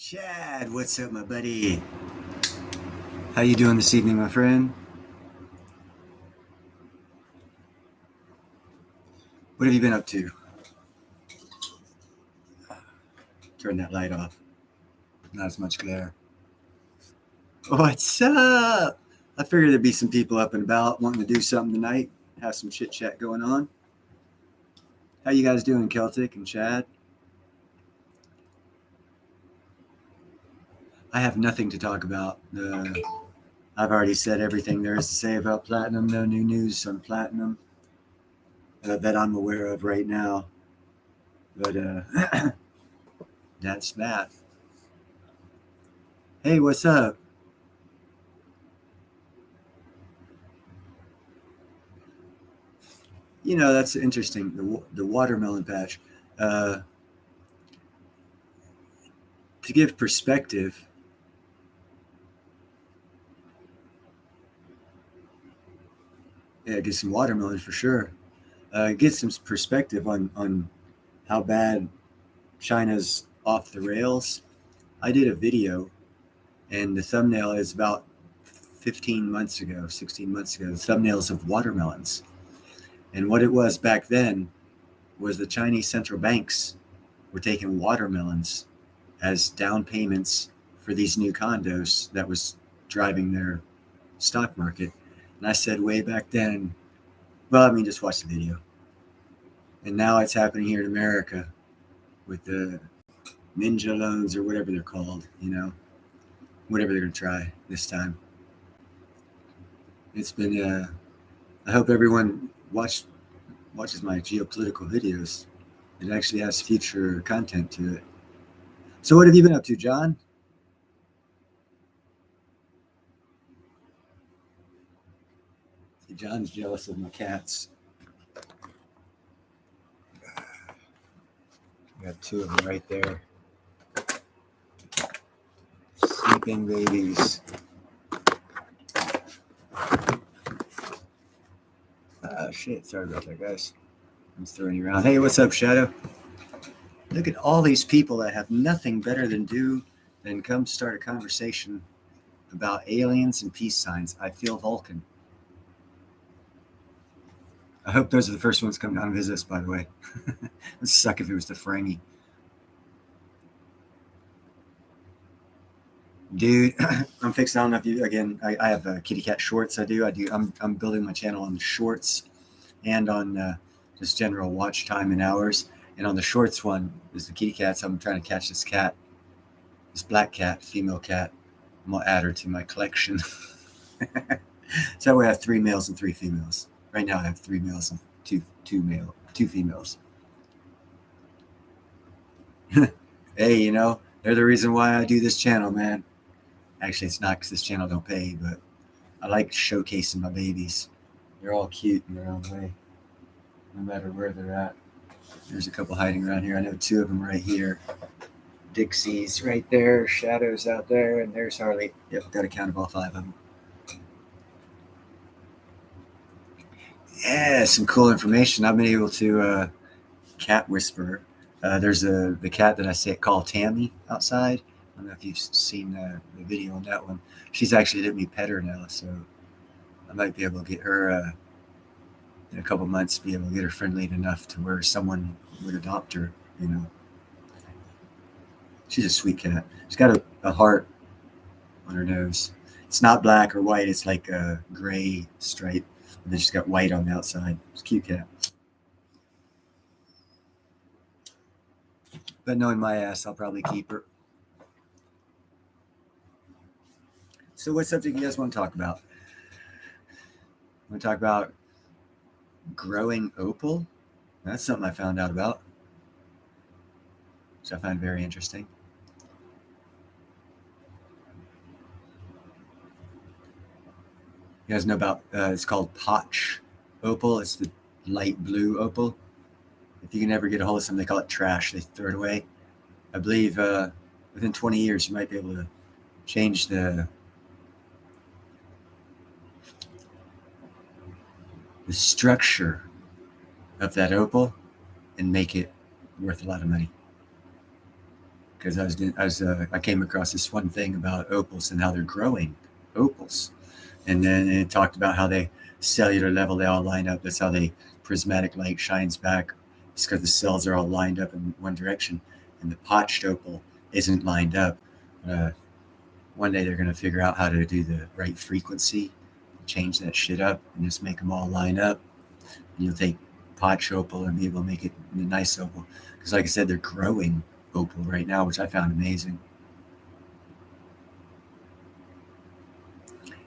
Chad, what's up, my buddy? How you doing this evening, my friend? What have you been up to? Turn that light off. Not as much glare. What's up? I figured there'd be some people up and about wanting to do something tonight. Have some chit chat going on. How you guys doing, Celtic and Chad? I have nothing to talk about. I've already said everything there is to say about platinum. No new news on platinum that I'm aware of right now. But that's that. Hey, what's up? That's interesting. The watermelon patch. Uh, to give perspective, yeah, get some watermelon for sure. Get some perspective on how bad China's off the rails. I did a video, and the thumbnail is about 15 months ago, 16 months ago. The thumbnails of watermelons, and what it was back then was the Chinese central banks were taking watermelons as down payments for these new condos that was driving their stock market. And I said way back then, well, I mean, just watch the video. And now it's happening here in America with the ninja loans or whatever they're called, whatever they're going to try this time. It's been, I hope everyone watches my geopolitical videos. It actually has future content to it. So, what have you been up to, John? John's jealous of my cats. I got two of them right there. Sleeping babies. Shit. Sorry about that, guys. I'm just throwing you around. Hey, what's up, Shadow? Look at all these people that have nothing better than do than come start a conversation about aliens and peace signs. I feel Vulcan. I hope those are the first ones coming down and visit us, by the way. It would suck if it was the Ferengi. Dude, I'm fixing. I don't know if you, again, I have kitty cat shorts. I'm building my channel on shorts and on just general watch time and hours. And on the shorts one is the kitty cats. I'm trying to catch this cat, this black cat, female cat. I'm going to add her to my collection. So that way I have 3 males and 3 females. Right now I have 3 males and two females. Hey, they're the reason why I do this channel, man. Actually, it's not because this channel don't pay, but I like showcasing my babies. They're all cute in their own way, no matter where they're at. There's a couple hiding around here. I know 2 of them right here. Dixie's right there, Shadow's out there, and there's Harley. Yep, got a count of all 5 of them. Yeah, some cool information. I've been able to cat whisper. There's the cat that I call Tammy outside. I don't know if you've seen the video on that one. She's actually let me pet her now, so I might be able to get her in a couple months, be able to get her friendly enough to where someone would adopt her, She's a sweet cat. She's got a heart on her nose. It's not black or white. It's like a gray stripe. And then she's got white on the outside. It's a cute cat. But knowing my ass, I'll probably keep her. So what subject you guys want to talk about? Want to talk about growing opal? That's something I found out about, which I find very interesting. You guys know about, it's called Potch opal. It's the light blue opal. If you can ever get a hold of something, they call it trash. They throw it away. I believe within 20 years, you might be able to change the structure of that opal and make it worth a lot of money. because I came across this one thing about opals and how they're growing opals, and then it talked about how they cellular level they all line up. That's how they prismatic light shines back. It's because the cells are all lined up in one direction, and the potched opal isn't lined up. Uh, One day they're going to figure out how to do the right frequency, change that shit up, and just make them all line up. And you'll take potch opal and be able to make it a nice opal. Because, like I said, they're growing opal right now, which I found amazing.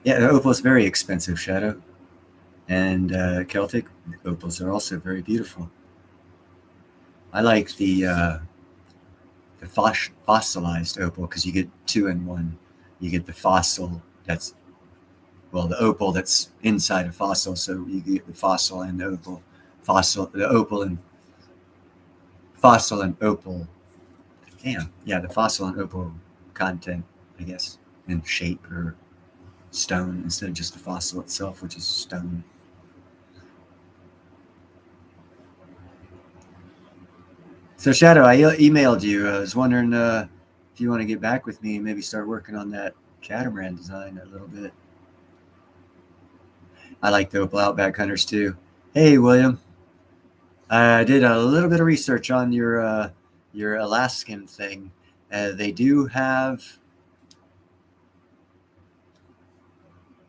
Yeah, the opal is very expensive, Shadow. And Celtic opals are also very beautiful. I like the fossilized opal because you get two in one. You get the fossil that's the opal that's inside a fossil, so you get the fossil and the opal, the opal and fossil and opal. Damn, yeah, the fossil and opal content, I guess, in shape or stone instead of just the fossil itself, which is stone. So Shadow, I emailed you. I was wondering if you want to get back with me and maybe start working on that catamaran design a little bit. I like the opal outback hunters too. Hey, William. I did a little bit of research on your Alaskan thing. They do have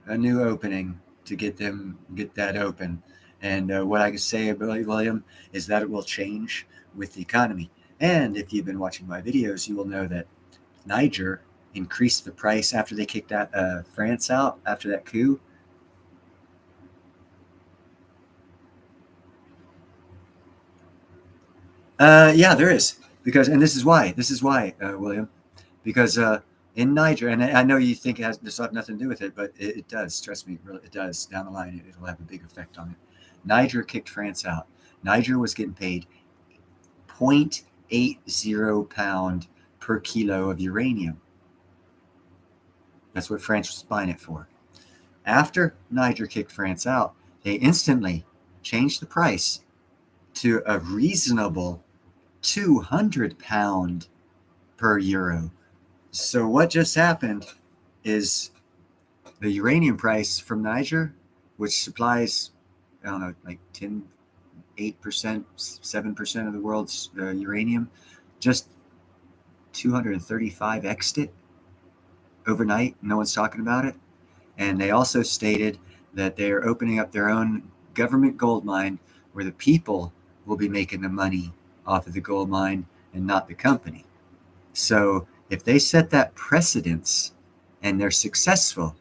a new opening to get that open. And what I can say about William is that it will change with the economy. And if you've been watching my videos, you will know that Niger increased the price after they kicked out France out after that coup. Yeah, there is because, and this is why, William, because in Niger, and I know you think this will have nothing to do with it, but it does. Trust me, it does. Down the line, it'll have a big effect on it. Niger kicked France out. Niger was getting paid 0.80 pound per kilo of uranium. That's what France was buying it for. After Niger kicked France out, they instantly changed the price to a reasonable 200 pound per euro. So what just happened is the uranium price from Niger, which supplies, I don't know, like 10, 8%, 7% of the world's uranium, just 235 x'd it overnight. No one's talking about it. And they also stated that they are opening up their own government gold mine where the people will be making the money off of the gold mine and not the company. So if they set that precedence and they're successful,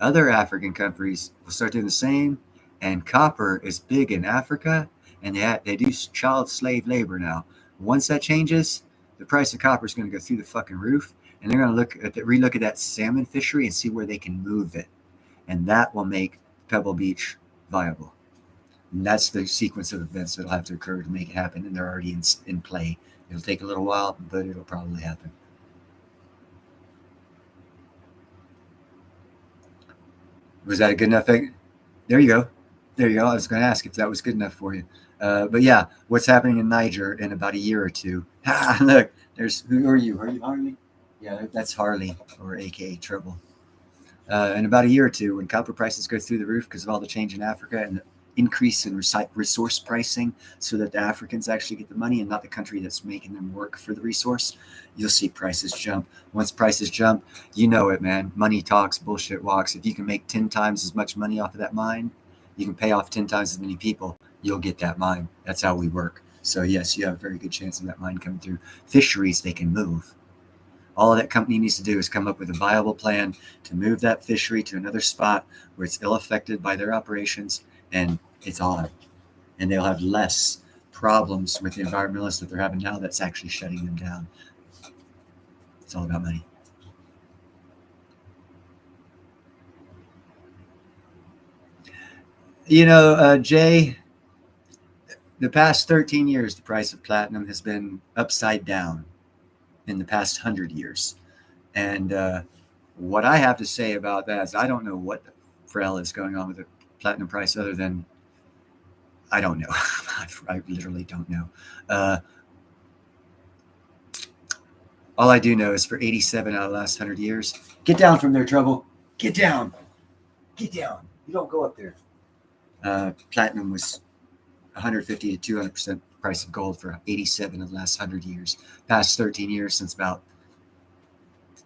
other African countries will start doing the same. And copper is big in Africa, and they do child slave labor now. Once that changes, the price of copper is going to go through the fucking roof, and they're going to relook at that salmon fishery and see where they can move it, and that will make Pebble Beach viable. And that's the sequence of events that'll have to occur to make it happen, and they're already in play. It'll take a little while, but it'll probably happen. Was that a good enough thing? There you go. There you go. I was going to ask if that was good enough for you. But yeah, what's happening in Niger in about a year or two? Look, who are you? Are you Harley? Yeah, that's Harley, or AKA Trouble. In about a year or two, when copper prices go through the roof because of all the change in Africa and the increase in resource pricing so that the Africans actually get the money and not the country that's making them work for the resource, you'll see prices jump. Once prices jump, you know it, man. Money talks, bullshit walks. If you can make 10 times as much money off of that mine, you can pay off 10 times as many people, you'll get that mine. That's how we work. So yes, you have a very good chance of that mine coming through. Fisheries, they can move. All that company needs to do is come up with a viable plan to move that fishery to another spot where it's ill affected by their operations, and it's on. And they'll have less problems with the environmentalists that they're having now that's actually shutting them down. It's all about money. You know, Jay, the past 13 years, the price of platinum has been upside down in the past 100 years. And what I have to say about that is I don't know what the hell is going on with the platinum price other than I don't know. I literally don't know. All I do know is for 87 out of the last 100 years, get down from there, Trouble. Get down. Get down. You don't go up there. Platinum was 150 to 200% price of gold for 87 of the last 100 years. Past 13 years, since about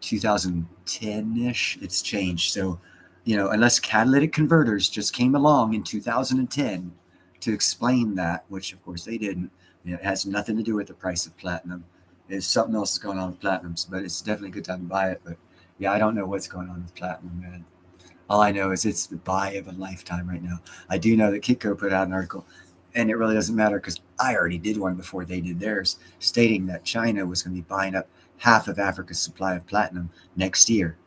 2010-ish, it's changed. So, unless catalytic converters just came along in 2010 to explain that, which of course they didn't, it has nothing to do with the price of platinum. There's something else is going on with platinums, but it's definitely a good time to buy it. But yeah, I don't know what's going on with platinum, man. All I know is it's the buy of a lifetime right now. I do know that Kitco put out an article, and it really doesn't matter because I already did one before they did theirs, stating that China was going to be buying up half of Africa's supply of platinum next year.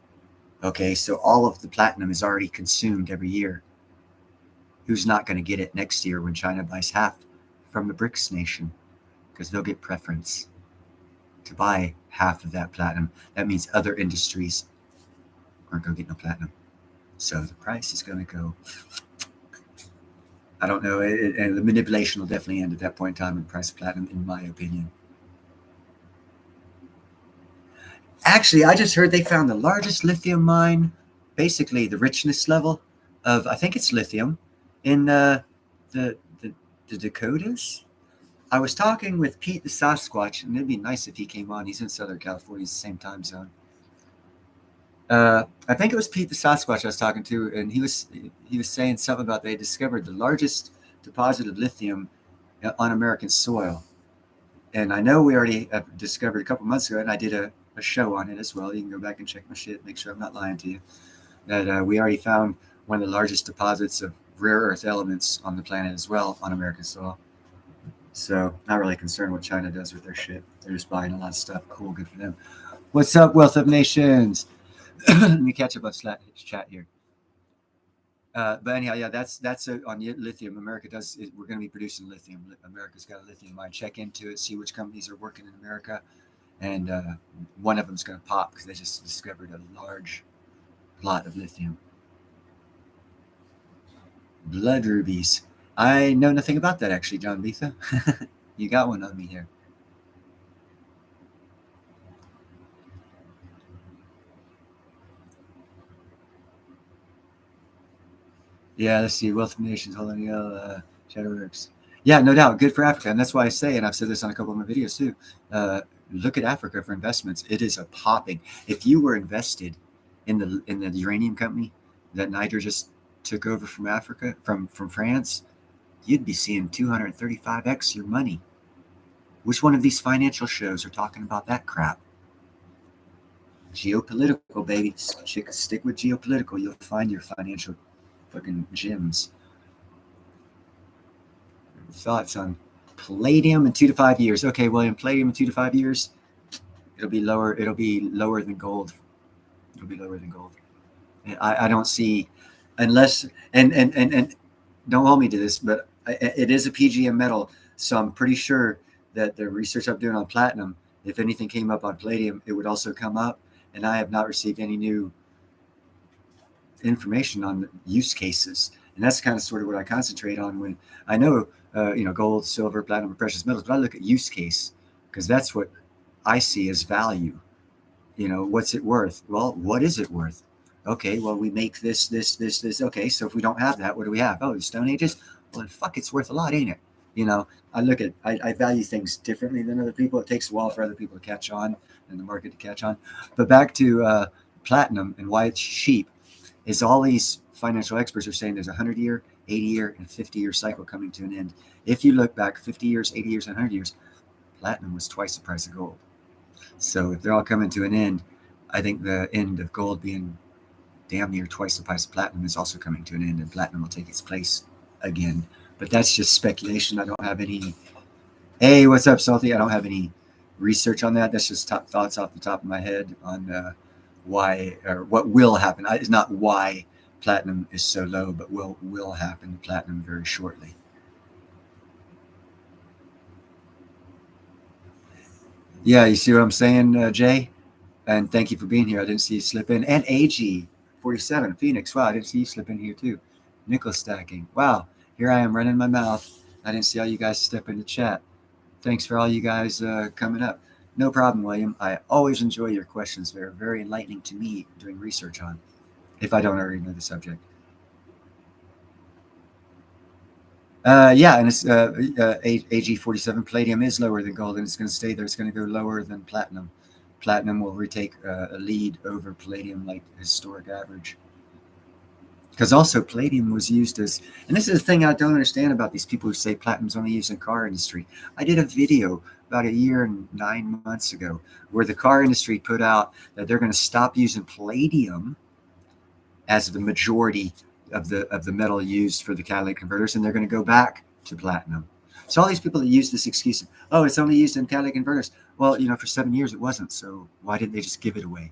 Okay, so all of the platinum is already consumed every year. Who's not going to get it next year when China buys half from the BRICS nation? Because they'll get preference to buy half of that platinum. That means other industries aren't going to get no platinum. So the price is going to go, I don't know, and the manipulation will definitely end at that point in time in the price of platinum, in my opinion. Actually, I just heard they found the largest lithium mine, basically the richness level of, I think it's lithium, in the Dakotas. I was talking with Pete the Sasquatch, and it'd be nice if he came on. He's in Southern California, he's the same time zone. I think it was Pete the Sasquatch I was talking to, and he was saying something about they discovered the largest deposit of lithium on American soil. And I know we already discovered a couple months ago, and I did a show on it as well. You can go back and check my shit, make sure I'm not lying to you, that we already found one of the largest deposits of rare earth elements on the planet as well on American soil. So not really concerned what China does with their shit. They're just buying a lot of stuff. Cool, good for them. What's up, Wealth of Nations? Let me catch up on chat here. But anyhow, yeah, that's on lithium. America does. We're going to be producing lithium. America's got a lithium mine. Check into it. See which companies are working in America, and one of them's going to pop because they just discovered a large plot of lithium. Blood rubies. I know nothing about that actually, John Betha. You got one on me here. Yeah, let's see. Wealth of Nations, holding Shadow Works. Yeah, no doubt. Good for Africa. And that's why I say, and I've said this on a couple of my videos too, look at Africa for investments. It is a popping. If you were invested in the uranium company that Niger just took over from Africa, from France, you'd be seeing 235x your money. Which one of these financial shows are talking about that crap? Geopolitical, baby. Stick with geopolitical. You'll find your financial fucking gems. Thoughts on palladium in 2 to 5 years? Okay, William, palladium in 2 to 5 years, it'll be lower. It'll be lower than gold. It'll be lower than gold. I don't see, unless and don't hold me to this, but it is a PGM metal, so I'm pretty sure that the research I'm doing on platinum, if anything came up on palladium, it would also come up, and I have not received any new information on use cases, and that's kind of sort of what I concentrate on when I know gold, silver, platinum, and precious metals, but I look at use case because that's what I see as value. What's it worth? Well, what is it worth? Okay, well, we make this. Okay, so if we don't have that, what do we have? Oh, the Stone Ages. Well, fuck, it's worth a lot, ain't it? I value things differently than other people. It takes a while for other people to catch on and the market to catch on. But back to platinum and why it's cheap is all these financial experts are saying there's a 100-year, 80-year, and 50-year cycle coming to an end. If you look back 50 years, 80 years, and 100 years, platinum was twice the price of gold. So if they're all coming to an end, I think the end of gold being damn near twice the price of platinum is also coming to an end, and platinum will take its place again. But that's just speculation. I don't have any. Hey, what's up, Salty? I don't have any research on that. That's just top thoughts off the top of my head on why or what will happen. It's not why platinum is so low, but will happen to platinum very shortly. Yeah, you see what I'm saying, Jay? And thank you for being here. I didn't see you slip in. And AG47, Phoenix. Wow, I didn't see you slip in here too. Nickel stacking. Wow, here I am running my mouth. I didn't see all you guys step into chat. Thanks for all you guys coming up. No problem, William. I always enjoy your questions. They're very enlightening to me doing research on, if I don't already know the subject. Yeah, and it's AG47. Palladium is lower than gold, and it's going to stay there. It's going to go lower than platinum. Platinum will retake a lead over palladium, like historic average. Because also palladium was used as, and this is the thing I don't understand about these people who say platinum's only used in the car industry. I did a video about a year and 9 months ago where the car industry put out that they're going to stop using palladium as the majority of the metal used for the catalytic converters, and they're going to go back to platinum. So all these people that use this excuse, oh, it's only used in catalytic converters. Well, for 7 years it wasn't. So why didn't they just give it away?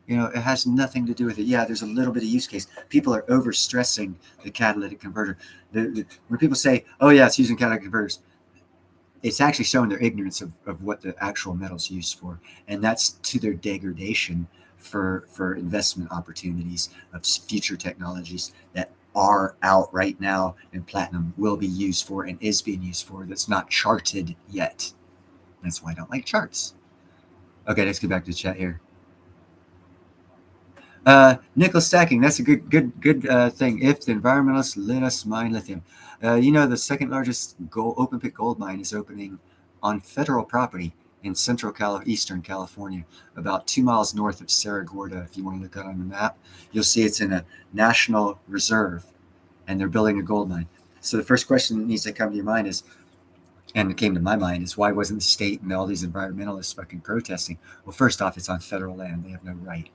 It has nothing to do with it. Yeah, there's a little bit of use case. People are overstressing the catalytic converter. When people say, oh yeah, it's using catalytic converters, it's actually showing their ignorance of what the actual metal's used for. And that's to their degradation for investment opportunities of future technologies that are out right now and platinum will be used for and is being used for that's not charted yet. That's why I don't like charts. Okay, let's get back to the chat here. Nickel stacking, that's a good thing. If the environmentalists let us mine lithium. The second largest open pit gold mine is opening on federal property in eastern California, about 2 miles north of Cerro Gordo. If you want to look at it on the map, you'll see it's in a national reserve, and they're building a gold mine. So the first question that needs to come to your mind is, and it came to my mind, is why wasn't the state and all these environmentalists fucking protesting? Well, first off, it's on federal land. They have no right.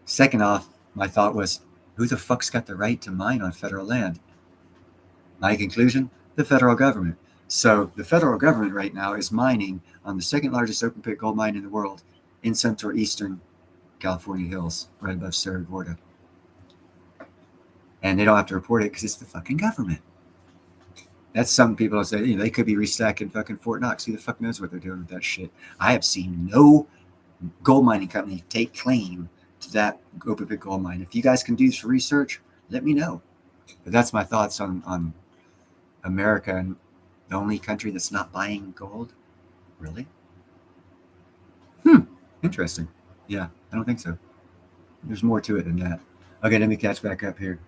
Second off, my thought was, who the fuck's got the right to mine on federal land? My conclusion, the federal government. So the federal government right now is mining on the second largest open pit gold mine in the world in central eastern California hills, right above Cerro Gordo. And they don't have to report it because it's the fucking government. That's some people say, they could be restacking fucking Fort Knox. Who the fuck knows what they're doing with that shit? I have seen no gold mining company take claim to that open pit gold mine. If you guys can do this for research, let me know. But that's my thoughts on America and the only country that's not buying gold. Really? Interesting. Yeah, I don't think so. There's more to it than that. Okay, let me catch back up here.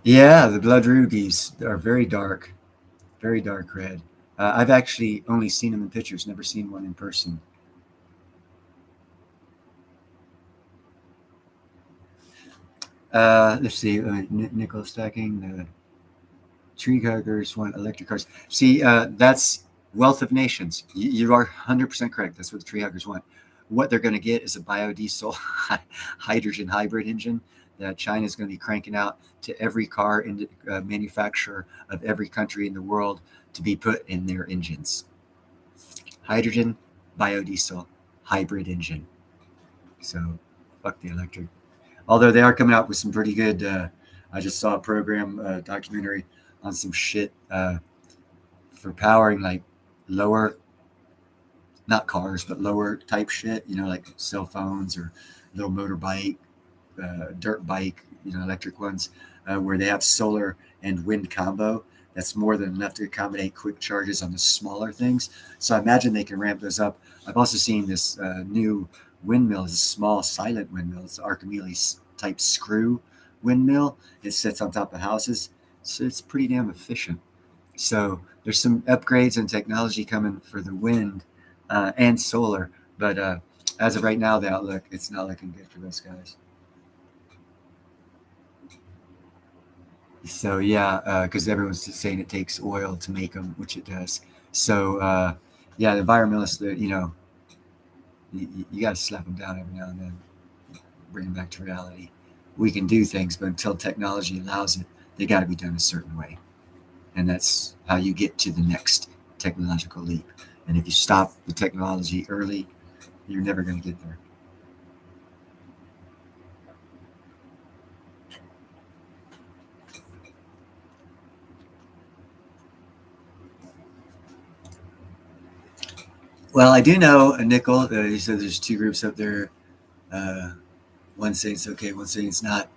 Yeah, the blood rubies are very dark red. I've actually only seen them in pictures, never seen one in person. Let's see, nickel stacking, the tree huggers want electric cars. See, that's wealth of nations. You are 100% correct. That's what the tree huggers want. What they're going to get is a biodiesel hydrogen hybrid engine that China is going to be cranking out to every car manufacturer of every country in the world to be put in their engines. Hydrogen, biodiesel, hybrid engine. So, fuck the electric. Although they are coming out with some pretty good. I just saw a program documentary on some shit for powering like lower, not cars, but lower type shit. Like cell phones or little motorbike, dirt bike, electric ones, where they have solar and wind combo. That's more than enough to accommodate quick charges on the smaller things. So I imagine they can ramp those up. I've also seen this new windmill. It's a small silent windmill. It's an Archimedes type screw windmill. It sits on top of houses. So it's pretty damn efficient. So there's some upgrades and technology coming for the wind and solar. But as of right now, the outlook, it's not looking good for those guys. So yeah, because everyone's just saying it takes oil to make them, which it does. So yeah, the environmentalists, you got to slap them down every now and then, bring them back to reality. We can do things, but until technology allows it, they got to be done a certain way, and that's how you get to the next technological leap. And if you stop the technology early, you're never going to get there. Well, I do know, Nickel, you said there's two groups up there. One saying it's okay, one saying it's not.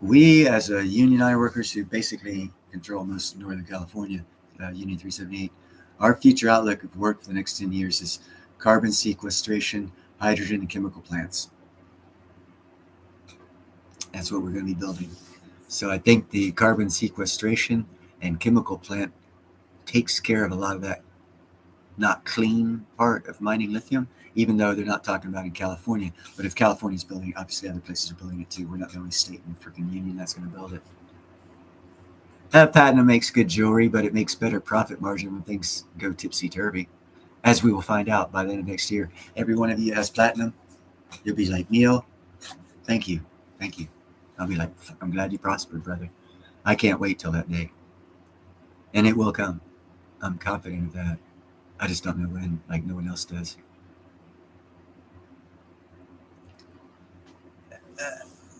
We, as a union iron workers who basically control most of Northern California, Union 378. Our future outlook of work for the next 10 years is carbon sequestration, hydrogen, and chemical plants. That's what we're going to be building. So I think the carbon sequestration and chemical plant takes care of a lot of that not clean part of mining lithium, even though they're not talking about in California. But if California's building it, obviously other places are building it too. We're not the only state in the freaking union that's going to build it. Platinum makes good jewelry, but it makes better profit margin when things go tipsy-turvy, as we will find out by the end of next year. Every one of you has platinum. You'll be like, Neil, thank you. Thank you. I'll be like, I'm glad you prospered, brother. I can't wait till that day. And it will come. I'm confident of that. I just don't know when, like no one else does.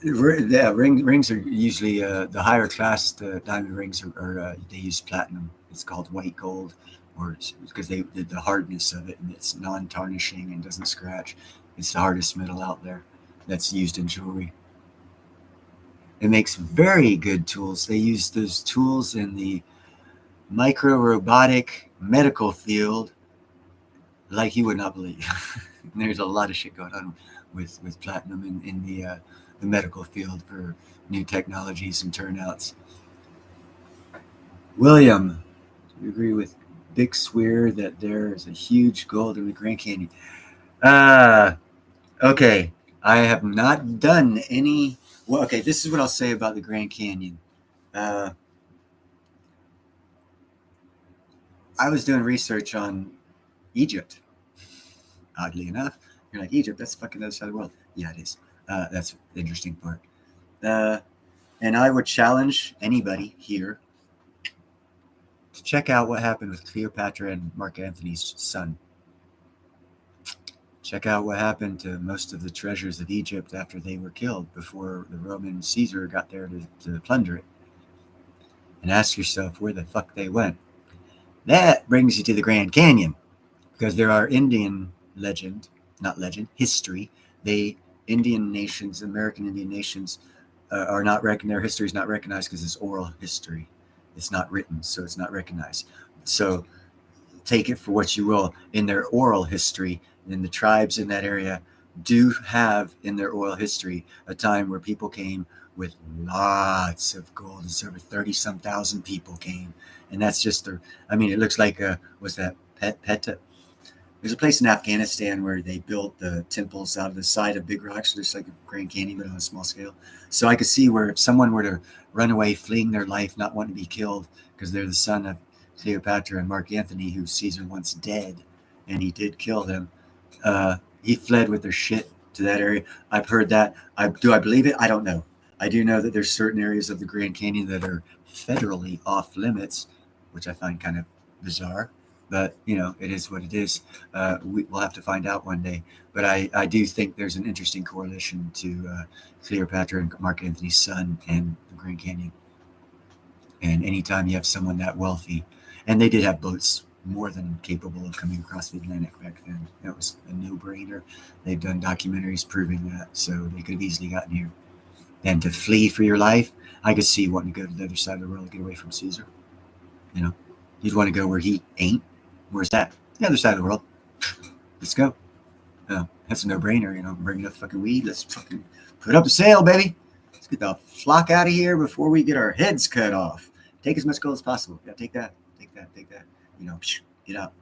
Yeah, rings are usually the higher class. The diamond rings are they use platinum. It's called white gold, or because the hardness of it, and it's non-tarnishing and doesn't scratch. It's the hardest metal out there that's used in jewelry. It makes very good tools. They use those tools in the micro-robotic medical field like you would not believe. There's a lot of shit going on with platinum in the medical field for new technologies and turnouts. William, do you agree with Big Swear that there is a huge gold in the Grand Canyon? Okay. I have not done any. Well, okay, this is what I'll say about the Grand Canyon. I was doing research on Egypt. Oddly enough, you're like, Egypt, that's fucking the other side of the world. Yeah, it is. That's the interesting part. And I would challenge anybody here to check out what happened with Cleopatra and Mark Antony's son. Check out what happened to most of the treasures of Egypt after they were killed, before the Roman Caesar got there to plunder it. And ask yourself where the fuck they went. That brings you to the Grand Canyon, because there are Indian history. Indian nations, American Indian nations, are not recognized. Their history is not recognized because it's oral history. It's not written, so it's not recognized. So take it for what you will. In their oral history, then the tribes in that area do have in their oral history a time where people came with lots of gold. It's over 30-some thousand people came. And that's just it looks like, was that Petta? There's a place in Afghanistan where they built the temples out of the side of big rocks, just like a Grand Canyon, but on a small scale. So I could see where if someone were to run away, fleeing their life, not wanting to be killed, because they're the son of Cleopatra and Mark Antony, who Caesar once dead, and he did kill them. He fled with their shit to that area. I've heard that. Do I believe it? I don't know. I do know that there's certain areas of the Grand Canyon that are federally off limits, which I find kind of bizarre. But, it is what it is. We'll have to find out one day. But I do think there's an interesting correlation to Cleopatra and Mark Antony's son and the Grand Canyon. And anytime you have someone that wealthy, and they did have boats more than capable of coming across the Atlantic back then. That was a no-brainer. They've done documentaries proving that, so they could have easily gotten here. And to flee for your life, I could see wanting to go to the other side of the world to get away from Caesar. You'd want to go where he ain't. Where's that? The other side of the world. Let's go. That's a no-brainer. Bring up fucking weed. Let's fucking put up a sail, baby. Let's get the flock out of here before we get our heads cut off. Take as much gold as possible. Yeah, take that. Get out.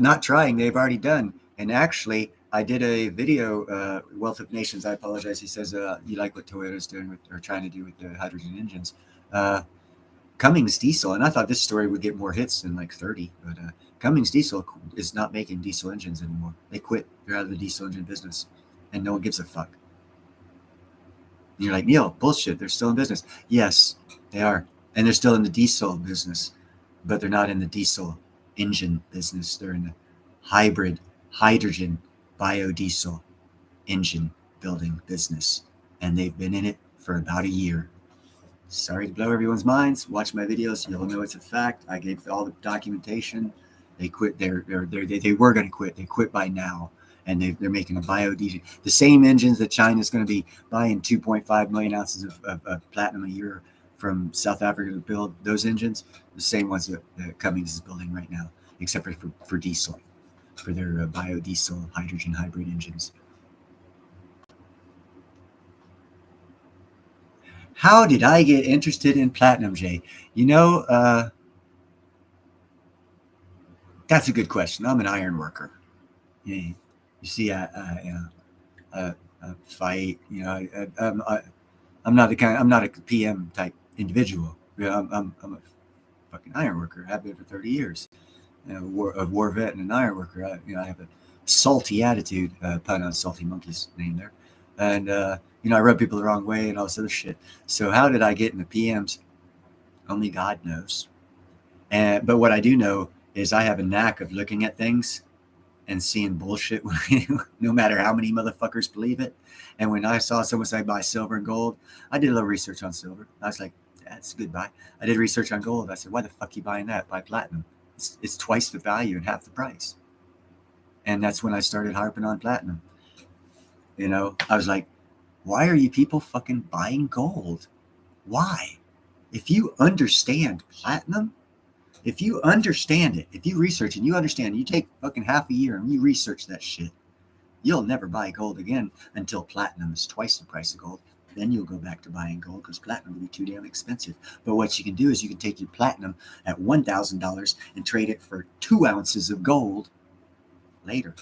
Not trying. They've already done. And actually, I did a video, Wealth of Nations. I apologize. He says, you like what Toyota's doing or trying to do with the hydrogen engines. Cummins Diesel, and I thought this story would get more hits than like 30, but Cummins Diesel is not making diesel engines anymore. They quit. They're out of the diesel engine business, and no one gives a fuck. And you're like, Neil, bullshit. They're still in business. Yes, they are. And they're still in the diesel business, but they're not in the diesel engine business. They're in the hybrid hydrogen biodiesel engine building business. And they've been in it for about a year. Sorry to blow everyone's minds. Watch my videos. You'll know it's a fact. I gave all the documentation. They quit. They were going to quit. They quit by now. and they're making a biodiesel. The same engines that China's going to be buying 2.5 million ounces of platinum a year from South Africa to build those engines, the same ones that Cummins is building right now, except for diesel, for their biodiesel hydrogen hybrid engines. How did I get interested in platinum, Jay? That's a good question. I'm an iron worker. You see, I fight. I'm not a PM type individual. I'm a fucking iron worker. I've been for 30 years. A war vet and an iron worker. I have a salty attitude. Pun on Salty Monkey's name there. And I rub people the wrong way and all this other shit. So how did I get in the PMs? Only God knows. But what I do know is I have a knack of looking at things and seeing bullshit, no matter how many motherfuckers believe it. And when I saw someone say buy silver and gold, I did a little research on silver. I was like, that's a good buy. I did research on gold. I said, why the fuck are you buying that? Buy platinum. It's twice the value and half the price. And that's when I started harping on platinum. I was like, why are you people fucking buying gold? Why? If you understand platinum, if you understand it, if you research and you understand, you take fucking half a year and you research that shit, you'll never buy gold again until platinum is twice the price of gold. Then you'll go back to buying gold because platinum will be too damn expensive. But what you can do is you can take your platinum at $1,000 and trade it for 2 ounces of gold later.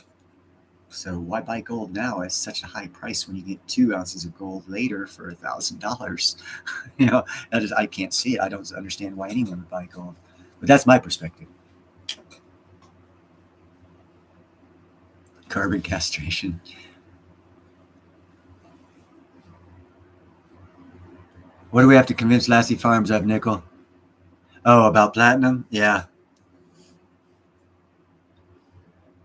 So why buy gold now at such a high price when you get 2 ounces of gold later for $1,000? I can't see it. I don't understand why anyone would buy gold. But that's my perspective. Carbon castration. What do we have to convince Lassie Farms of, Nickel? Oh, about platinum? Yeah.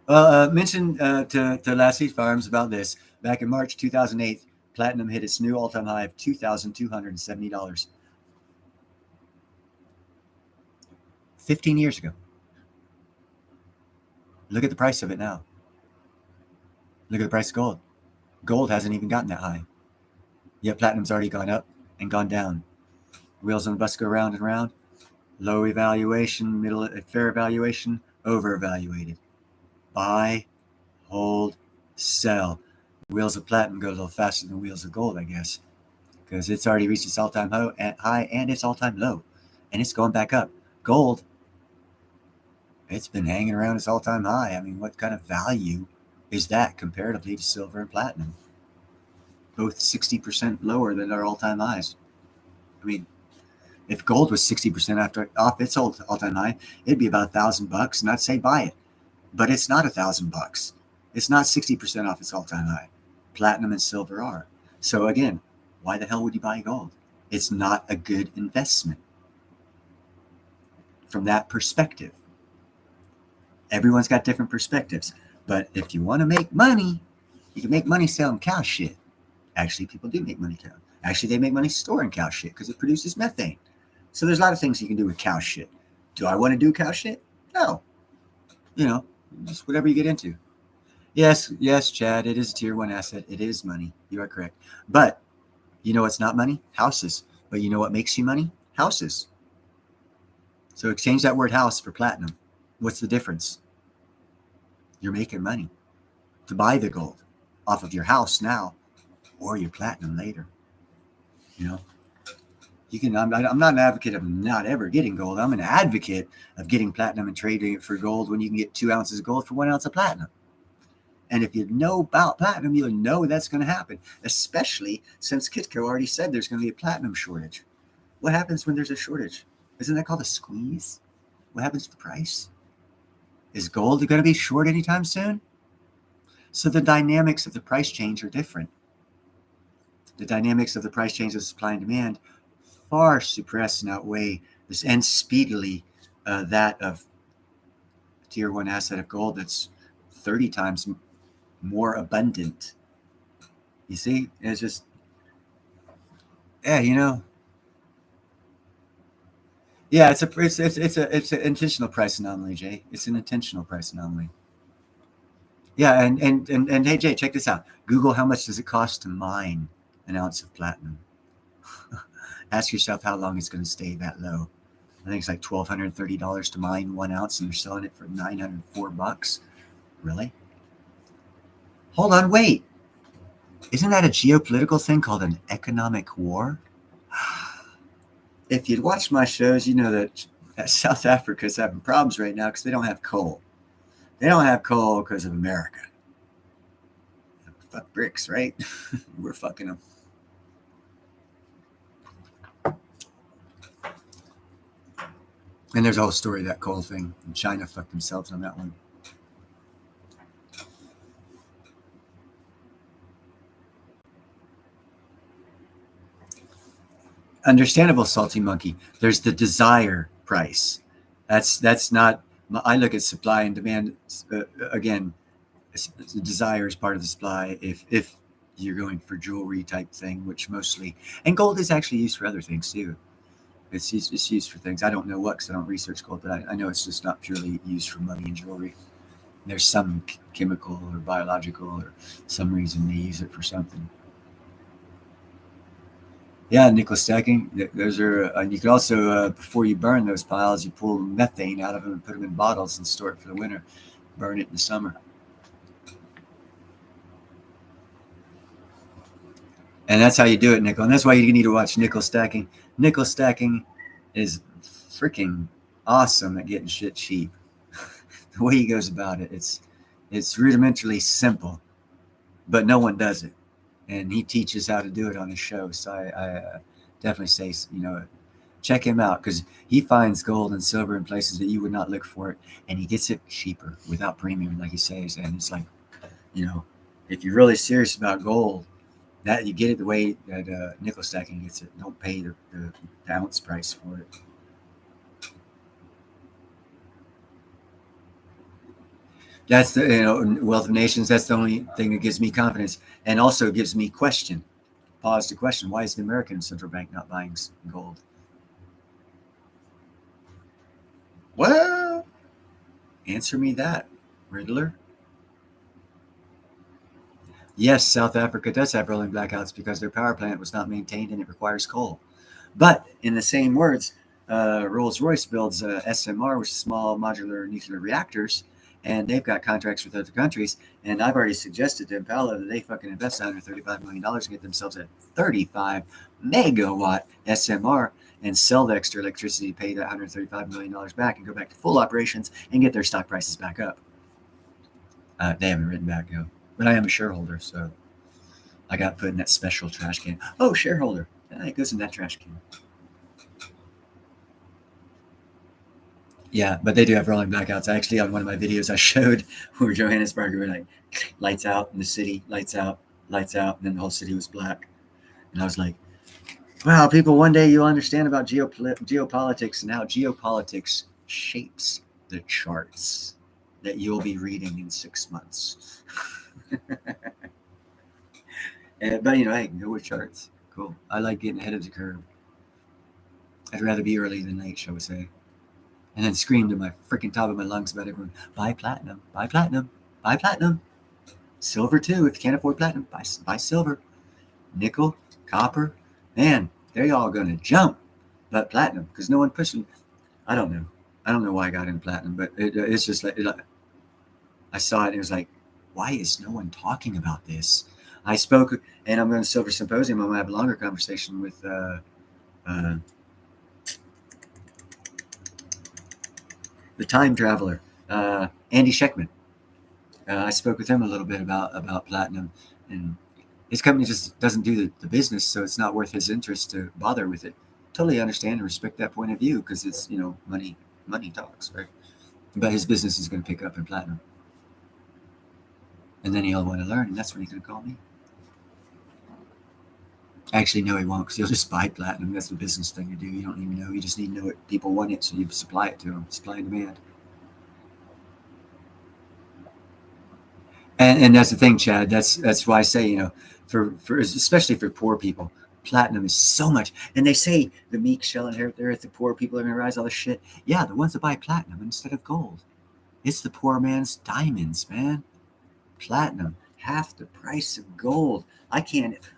Well, mention to Lassie Farms about this. Back in March 2008, platinum hit its new all-time high of $2,270. 15 years ago. Look at the price of it now. Look at the price of gold. Gold hasn't even gotten that high. Yet platinum's already gone up and gone down. Wheels on the bus go round and round. Low evaluation, middle fair evaluation, over-evaluated. Buy, hold, sell. Wheels of platinum go a little faster than wheels of gold, I guess, because it's already reached its all-time high and its all-time low, and it's going back up. Gold, it's been hanging around its all-time high. I mean, what kind of value is that comparatively to silver and platinum? Both 60% lower than our all-time highs. I mean, if gold was 60% off its all-time high, it'd be about $1,000, and I'd say buy it. But it's not $1,000. It's not 60% off its all-time high. Platinum and silver are. So again, why the hell would you buy gold? It's not a good investment from that perspective. Everyone's got different perspectives. But if you want to make money, you can make money selling cow shit. Actually, people do make money selling. Actually, they make money storing cow shit because it produces methane. So there's a lot of things you can do with cow shit. Do I want to do cow shit? No. Just whatever you get into. Yes, Chad, it is a tier 1 asset. It is money. You are correct. But you know what's not money? Houses. But you know what makes you money? Houses. So exchange that word house for platinum. What's the difference? You're making money to buy the gold off of your house now or your platinum later. I'm not an advocate of not ever getting gold. I'm an advocate of getting platinum and trading it for gold when you can get 2 ounces of gold for 1 ounce of platinum. And if you know about platinum, you'll know that's going to happen, especially since Kitco already said there's going to be a platinum shortage. What happens when there's a shortage? Isn't that called a squeeze? What happens to the price? Is gold going to be short anytime soon? So the dynamics of the price change are different. The dynamics of the price change of supply and demand far suppress and outweigh this, and speedily that of a tier 1 asset of gold that's 30 times more abundant. You see, it's just, yeah, it's an intentional price anomaly, Jay. It's an intentional price anomaly. Yeah, and hey Jay, check this out. Google how much does it cost to mine an ounce of platinum. Ask yourself how long it's going to stay that low. I think it's like $1,230 to mine 1 ounce, and they're selling it for $904. Really? Hold on, wait. Isn't that a geopolitical thing called an economic war? If you'd watched my shows, you know that South Africa is having problems right now because they don't have coal. They don't have coal because of America. Fuck bricks, right? We're fucking them. And there's a whole story of that coal thing. And China fucked themselves on that one. Understandable, salty monkey. There's the desire price. That's not. I look at supply and demand again. The desire is part of the supply. If you're going for jewelry type thing, which mostly, and gold is actually used for other things too. It's used for things. I don't know what because I don't research gold, but I know it's just not purely used for money and jewelry. There's some chemical or biological or some reason they use it for something. Yeah, nickel stacking. Those are, and you can also, before you burn those piles, you pull methane out of them and put them in bottles and store it for the winter. Burn it in the summer. And that's how you do it, nickel. And that's why you need to watch nickel stacking. Nickel stacking is freaking awesome at getting shit cheap. The way he goes about it, it's rudimentarily simple, but no one does it. And he teaches how to do it on his show. So I definitely say, check him out because he finds gold and silver in places that you would not look for it, and he gets it cheaper without premium, like he says. And it's like, if you're really serious about gold, that you get it the way that nickel stacking gets it. Don't pay the ounce price for it. That's the Wealth of Nations. That's the only thing that gives me confidence, and also gives me pause to question: why is the American central bank not buying gold? Well, answer me that, Riddler. Yes, South Africa does have rolling blackouts because their power plant was not maintained and it requires coal. But in the same words, Rolls-Royce builds SMR, which is small modular nuclear reactors, and they've got contracts with other countries. And I've already suggested to Impala that they fucking invest $135 million and get themselves a 35 megawatt SMR and sell the extra electricity, pay that $135 million back, and go back to full operations and get their stock prices back up. They haven't written back, though. But I am a shareholder, so I got put in that special trash can. Oh, shareholder. It goes in that trash can. Yeah, but they do have rolling blackouts. Actually, on one of my videos, I showed where Johannesburg were like lights out in the city, lights out, and then the whole city was black. And I was like, wow, people, one day you'll understand about geopolitics and how geopolitics shapes the charts that you'll be reading in 6 months. But hey, go with charts. Cool. I like getting ahead of the curve. I'd rather be early than late, shall we say. And then scream to my freaking top of my lungs about everyone, buy platinum, buy platinum, buy platinum. Silver too, if you can't afford platinum, buy silver. Nickel, copper, man, they're all gonna jump. But platinum, because no one pushing. I don't know why I got into platinum, but it's just like I saw it and it was like, why is no one talking about this? I spoke, and I'm going to Silver Symposium. I'm going to have a longer conversation with the time traveler, Andy Sheckman. I spoke with him a little bit about platinum, and his company just doesn't do the business, so it's not worth his interest to bother with it. Totally understand and respect that point of view because it's money talks, right? But his business is going to pick up in platinum, and then he'll want to learn, and that's when he's going to call me. Actually, no, he won't because he'll just buy platinum. That's the business thing to do. You don't even know. You just need to know what people want it, so you supply it to them. Supply and demand. And that's the thing, Chad. That's why I say, for especially for poor people, platinum is so much. And they say the meek shall inherit the earth. The poor people are going to rise. All this shit. Yeah, the ones that buy platinum instead of gold. It's the poor man's diamonds, man. Platinum, half the price of gold. I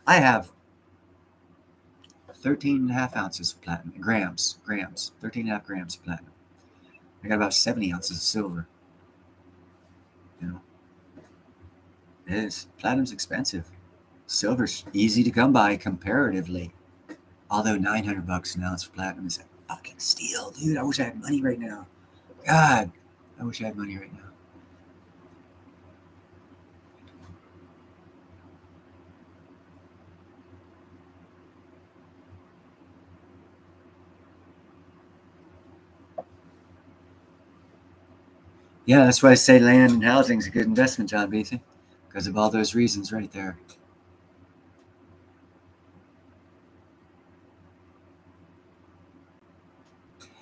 have 13 and a half ounces of platinum, grams, 13 and a half grams of platinum. I got about 70 ounces of silver. You know, it is. Platinum's expensive. Silver's easy to come by comparatively. Although $900 an ounce for platinum is a fucking steal, dude. I wish I had money right now. God, I wish I had money right now. Yeah, that's why I say land and housing is a good investment, John Beathy, because of all those reasons right there.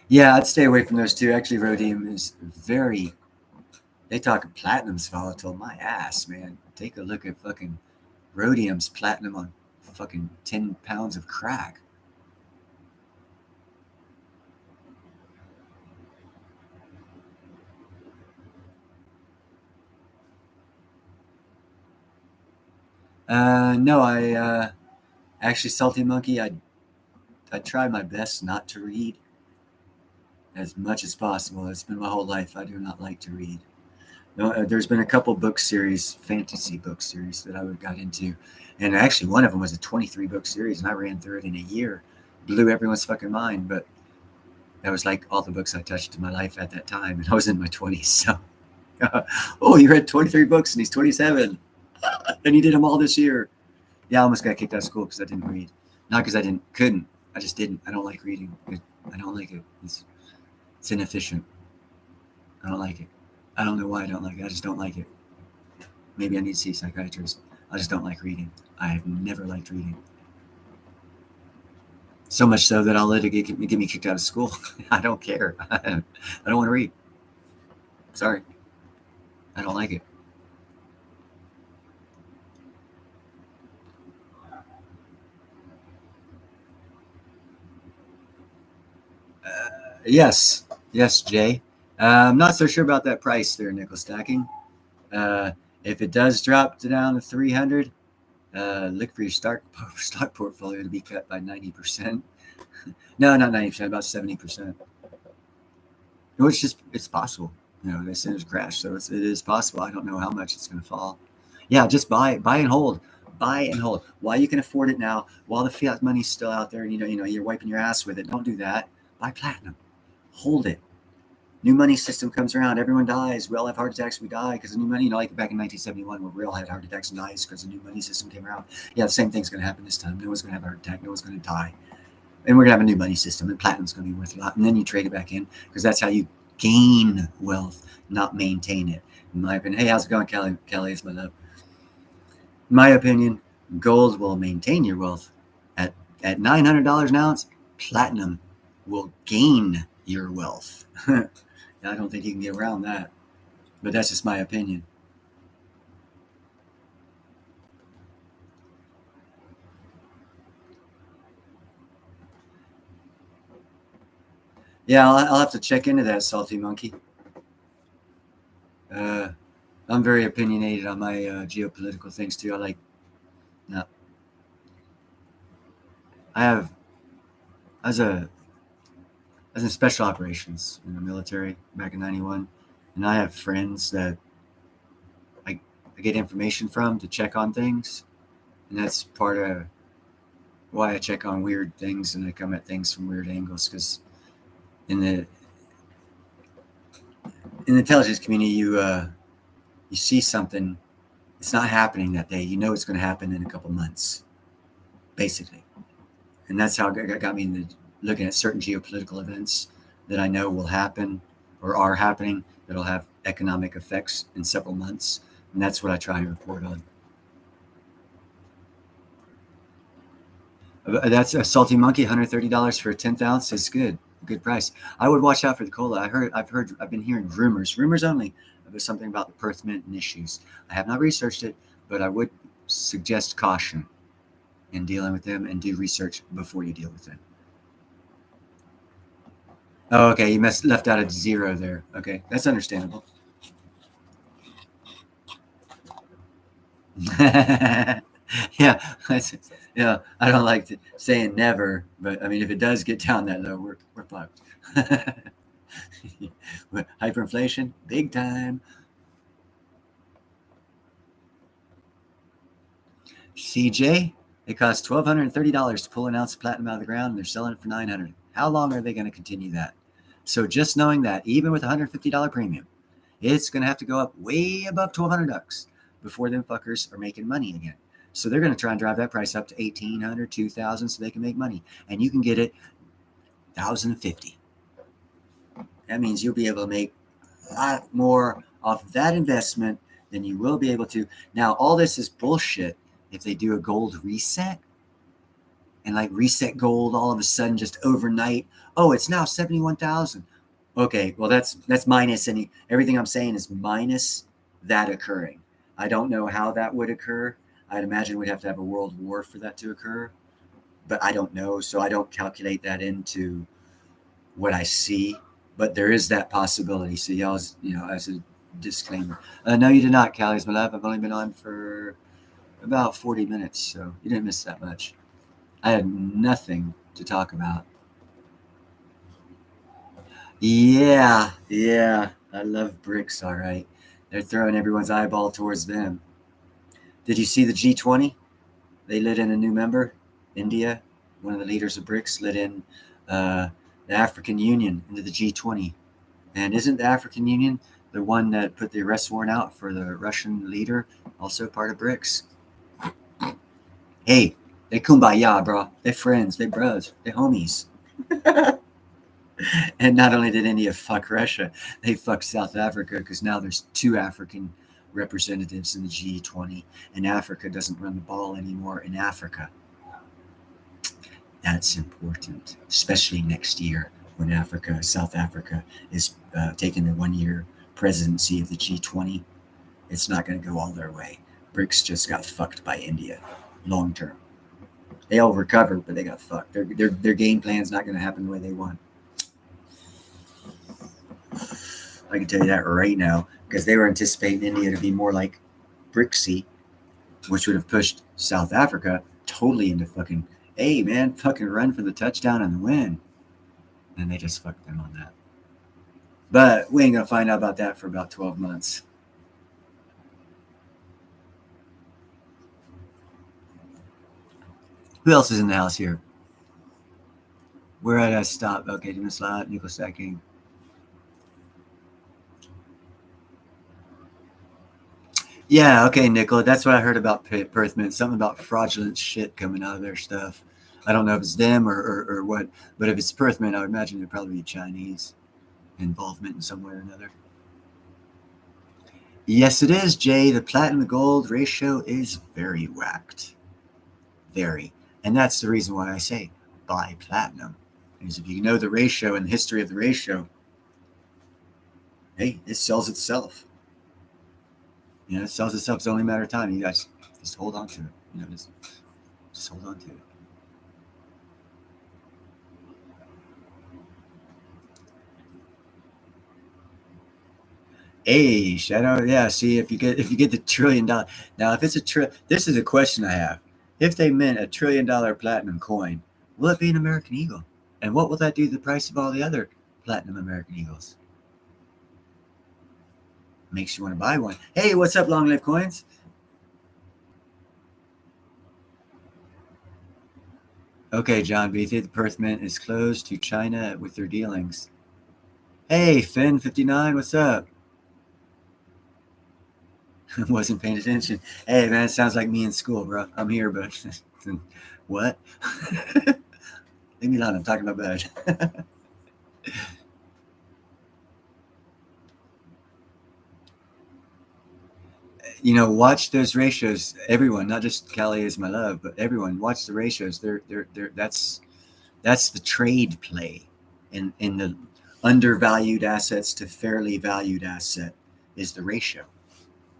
Yeah, I'd stay away from those two. Actually, rhodium is very. They talk platinum's volatile. My ass, man. Take a look at fucking rhodium's platinum on fucking 10 pounds of crack. No, I actually Salty Monkey. I try my best not to read as much as possible. It's been my whole life. I do not like to read. No, there's been a couple book series, fantasy book series that I got into, and actually one of them was a 23 book series, and I ran through it in a year. Blew everyone's fucking mind, but that was like all the books I touched in my life at that time, and I was in my 20s. So, oh, he read 23 books and he's 27, and he did them all this year. Yeah, I almost got kicked out of school because I didn't read. Not because I couldn't. I just didn't. I don't like reading. I don't like it. It's inefficient. I don't like it. I don't know why I don't like it. I just don't like it. Maybe I need to see a psychiatrist. I just don't like reading. I have never liked reading. So much so that I'll let it get me kicked out of school. I don't care. I don't want to read. Sorry. I don't like it. Yes. Yes, Jay. I'm not so sure about that price there, nickel stacking. If it does drop down to 300, look for your stock portfolio to be cut by 90%. No, not 90%, about 70%. Which is it's possible. You know, they said it's crashed, so it is possible. I don't know how much it's going to fall. Yeah, just buy and hold. Buy and hold. While you can afford it now, while the fiat money's still out there, and you're wiping your ass with it. Don't do that. Buy platinum. Hold it. New money system comes around, everyone dies. We all have heart attacks. We die because of new money. Like back in 1971, where we all had heart attacks and dies because the new money system came around. Yeah, the same thing's going to happen this time. No one's going to have a heart attack. No one's going to die. And we're going to have a new money system, and platinum's going to be worth a lot. And then you trade it back in because that's how you gain wealth, not maintain it. In my opinion. Hey, how's it going, Kelly? Kelly, it's my love. In my opinion, gold will maintain your wealth. At $900 an ounce, platinum will gain your wealth. I don't think you can get around that, but that's just my opinion. Yeah, I'll have to check into that, Salty Monkey. I'm very opinionated on my geopolitical things too. No, I have as a as in special operations in the military back in '91, and I have friends that I get information from to check on things, and that's part of why I check on weird things and I come at things from weird angles. Because in the intelligence community, you see something, it's not happening that day. You know it's going to happen in a couple months, basically, and that's how it got me into looking at certain geopolitical events that I know will happen or are happening that'll have economic effects in several months, and that's what I try and report on. That's a Salty Monkey, $130 for a 10th ounce is good price. I would watch out for the cola. I've been hearing rumors only about something about the Perth mint and issues. I have not researched it, but I would suggest caution in dealing with them and do research before you deal with them. Oh, okay, you left out a zero there. Okay, that's understandable. Yeah, yeah. I don't like saying never, but I mean, if it does get down that low, we're fucked. Hyperinflation, big time. CJ, it costs $1,230 to pull an ounce of platinum out of the ground, and they're selling it for $900. How long are they going to continue that? So just knowing that, even with a $150 premium, it's going to have to go up way above $1,200 before them fuckers are making money again. So they're going to try and drive that price up to $1,800, $2,000 so they can make money, and you can get it $1,050. That means you'll be able to make a lot more off that investment than you will be able to. Now, all this is bullshit if they do a gold reset and like reset gold all of a sudden just overnight. Oh, it's now 71,000. Okay, well that's minus everything I'm saying is minus that occurring. I don't know how that would occur. I'd imagine we'd have to have a world war for that to occur, but I don't know, so I don't calculate that into what I see. But there is that possibility. So y'all, as a disclaimer. No, you did not, Callie's my love. I've only been on for about 40 minutes, so you didn't miss that much. I had nothing to talk about. Yeah. I love BRICS, all right. They're throwing everyone's eyeball towards them. Did you see the G20? They let in a new member, India. One of the leaders of BRICS let in the African Union into the G20. And isn't the African Union the one that put the arrest warrant out for the Russian leader, also part of BRICS? Hey, they kumbaya, bro. They friends, they bros, they homies. And not only did India fuck Russia, they fucked South Africa because now there's 2 African representatives in the G20, and Africa doesn't run the ball anymore in Africa. That's important, especially next year when South Africa is taking the 1-year presidency of the G20. It's not going to go all their way. BRICS just got fucked by India, long term. They all recovered, but they got fucked. Their game plan's not going to happen the way they want. I can tell you that right now, because they were anticipating India to be more like BRICSy, which would have pushed South Africa totally into fucking, hey man, fucking run for the touchdown and the win. And they just fucked them on that. But we ain't gonna find out about that for about 12 months. Who else is in the house here? Where did I stop? Okay, Jim Slot, Nickel Stacking. Yeah, okay, Nickel. That's what I heard about Perth Mint. Something about fraudulent shit coming out of their stuff. I don't know if it's them or what, but if it's Perth Mint, I would imagine it'd probably be Chinese involvement in some way or another. Yes, it is, Jay. The platinum to gold ratio is very whacked. Very. And that's the reason why I say buy platinum. Because if you know the ratio and the history of the ratio, hey, it sells itself. It sells itself. It's only a matter of time. You guys just hold on to it. Just hold on to it. Hey, Shadow. Yeah. See, if you get the $1 trillion. Now, if it's this is a question I have. If they mint $1 trillion platinum coin, will it be an American Eagle? And what will that do to the price of all the other platinum American Eagles? Makes you want to buy one. Hey, what's up, Long Live Coins? Okay, John B. The Perth Mint is closed to China with their dealings. Hey, Finn59, what's up? Wasn't paying attention. Hey, man, it sounds like me in school, bro. I'm here, but what? Leave me alone. I'm talking about bed. Watch those ratios. Everyone, not just Callie is my love, but everyone, watch the ratios. They're that's the trade play in the undervalued assets to fairly valued asset is the ratio.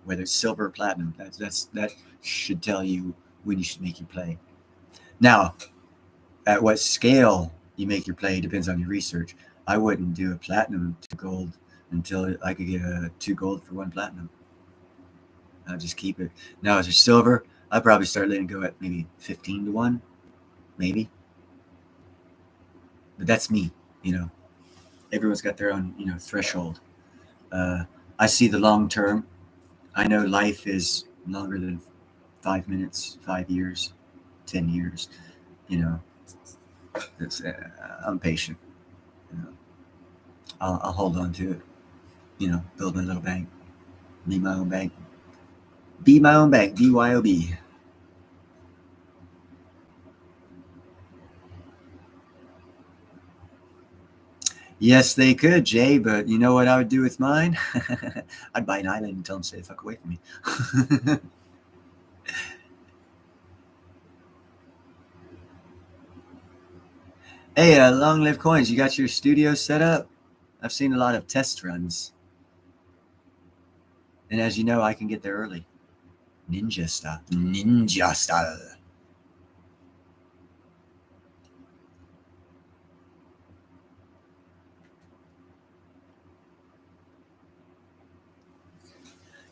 Whether it's silver or platinum, that should tell you when you should make your play. Now, at what scale you make your play depends on your research. I wouldn't do a platinum to gold until I could get a 2 gold for 1 platinum. I'll just keep it. Now, as for silver, I'd probably start letting go at maybe 15 to 1, maybe. But that's me, you know. Everyone's got their own, threshold. Uh, I see the long term. I know life is longer than 5 minutes, 5 years, 10 years. You know, I'm patient. You know, I'll hold on to it. Build my little bank, be my own bank, be my own bank, BYOB. Yes, they could, Jay, but you know what I would do with mine? I'd buy an island and tell them to stay the fuck away from me. Hey, Long Live Coins, you got your studio set up? I've seen a lot of test runs. And as you know, I can get there early. Ninja style. Ninja style.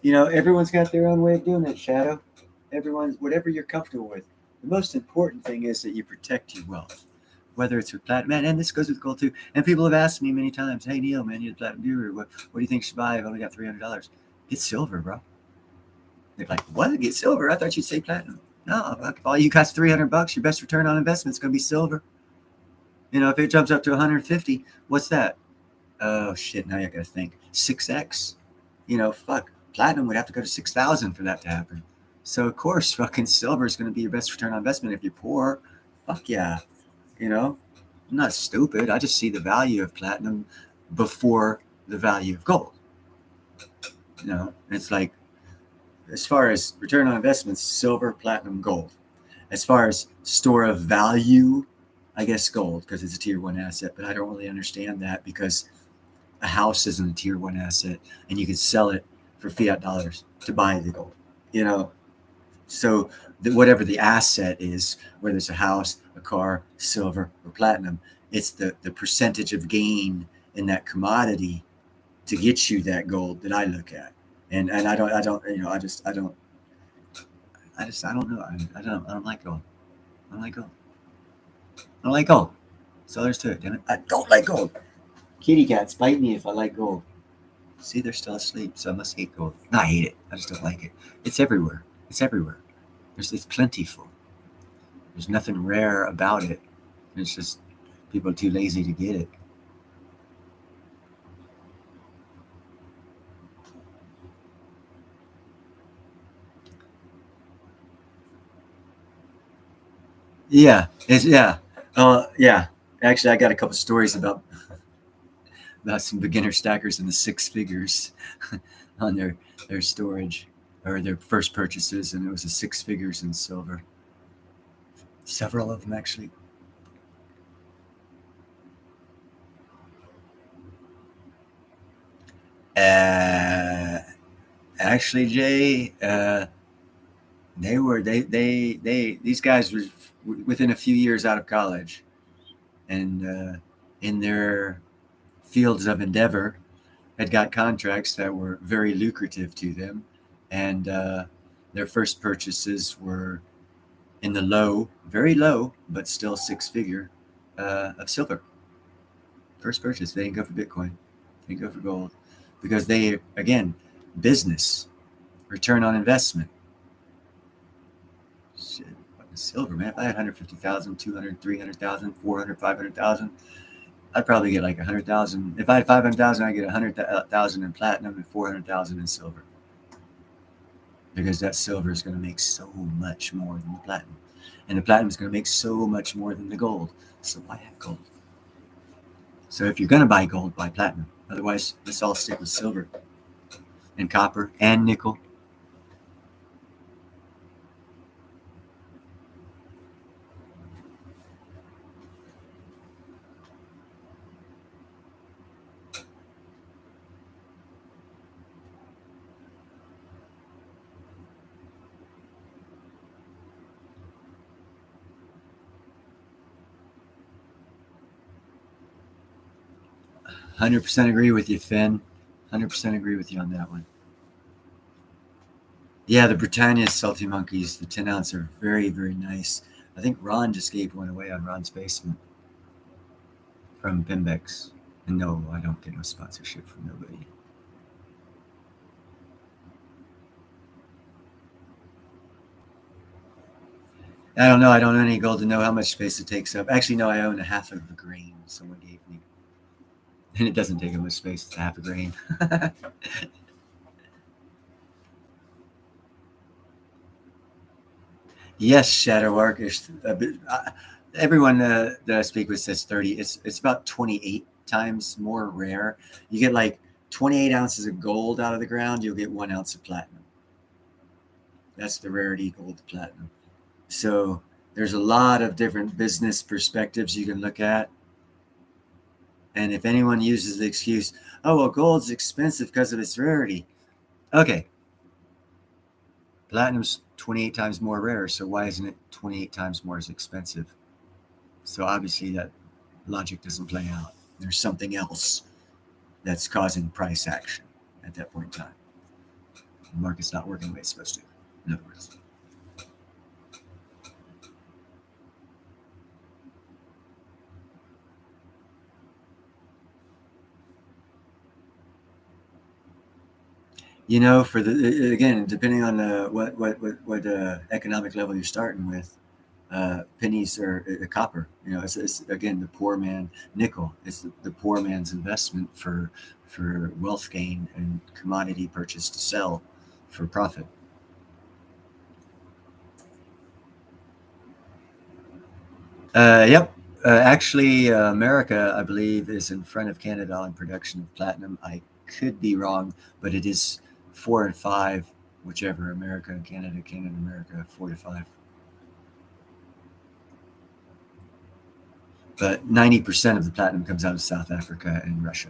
Everyone's got their own way of doing it, Shadow. Everyone's, whatever you're comfortable with. The most important thing is that you protect your wealth, whether it's with platinum, man, and this goes with gold too. And people have asked me many times, hey, Neil, man, you're the platinum guru. What do you think should buy? I've only got $300. Get silver, bro. They're like, what? Get silver? I thought you'd say platinum. No, all you got $300. Your best return on investment is going to be silver. If it jumps up to 150, what's that? Oh shit! Now you got to think 6x. Fuck. Platinum would have to go to 6,000 for that to happen. So of course, fucking silver is going to be your best return on investment if you're poor. Fuck yeah. I'm not stupid. I just see the value of platinum before the value of gold. It's like, as far as return on investments, silver, platinum, gold. As far as store of value, I guess gold, because it's a tier one asset, but I don't really understand that because a house isn't a tier one asset and you can sell it for fiat dollars to buy the gold. So whatever the asset is, whether it's a house, a car, silver, or platinum, it's the percentage of gain in that commodity to get you that gold that I look at. And I don't, I don't know. I don't like gold. I don't like gold. I don't like gold. So there's to it, damn it. I don't like gold. Kitty cats bite me if I like gold. See, they're still asleep, so I must hate gold. No, I hate it. I just don't like it. It's everywhere. It's everywhere. It's plentiful. There's nothing rare about it. It's just people are too lazy to get it. Yeah, yeah. Yeah. Actually, I got a couple stories about some beginner stackers in the six figures on their storage or their first purchases, and it was a six figures in silver. Several of them actually. Uh, Actually, Jay, these guys were within a few years out of college, and in their fields of endeavor, had got contracts that were very lucrative to them, and their first purchases were in the low, very low, but still six figure of silver. First purchase, they didn't go for Bitcoin, they didn't go for gold, because they, again, business, return on investment. Shit, fucking silver, man. If I had 150,000, 200, 300,000, 400, 500,000, I'd probably get like 100,000. If I had 500,000, I'd get 100,000 in platinum and 400,000 in silver. Because that silver is going to make so much more than the platinum. And the platinum is going to make so much more than the gold. So why have gold? So if you're going to buy gold, buy platinum. Otherwise, let's all stick with silver and copper and nickel. 100% agree with you, Finn. 100% agree with you on that one. Yeah, the Britannia Salty Monkeys, the 10 ounce are very, very nice. I think Ron just gave one away on Ron's Basement from Pimbex. And no, I don't get no sponsorship from nobody. I don't know. I don't own any gold to know how much space it takes up. Actually, no, I own a half of a grain someone gave me. And it doesn't take up much space. It's half a grain. Yes, Shadow Arc is a bit. Everyone that I speak with says 30. It's about 28 times more rare. You get like 28 ounces of gold out of the ground, you'll get 1 ounce of platinum. That's the rarity gold to platinum. So there's a lot of different business perspectives you can look at. And if anyone uses the excuse, oh, well, gold's expensive because of its rarity. Okay, platinum's 28 times more rare, so why isn't it 28 times more expensive? So obviously that logic doesn't play out. There's something else that's causing price action at that point in time. The market's not working the way it's supposed to, in other words. You know, for the again, depending on what economic level you're starting with, pennies or copper. You know, it's again the poor man nickel. It's the poor man's investment for wealth gain and commodity purchase to sell for profit. Yep. Actually, America, I believe, is in front of Canada on production of platinum. I could be wrong, but it is 4 and 5, whichever. America and Canada, Canada and America, 4 to 5. But 90% of the platinum comes out of South Africa and Russia.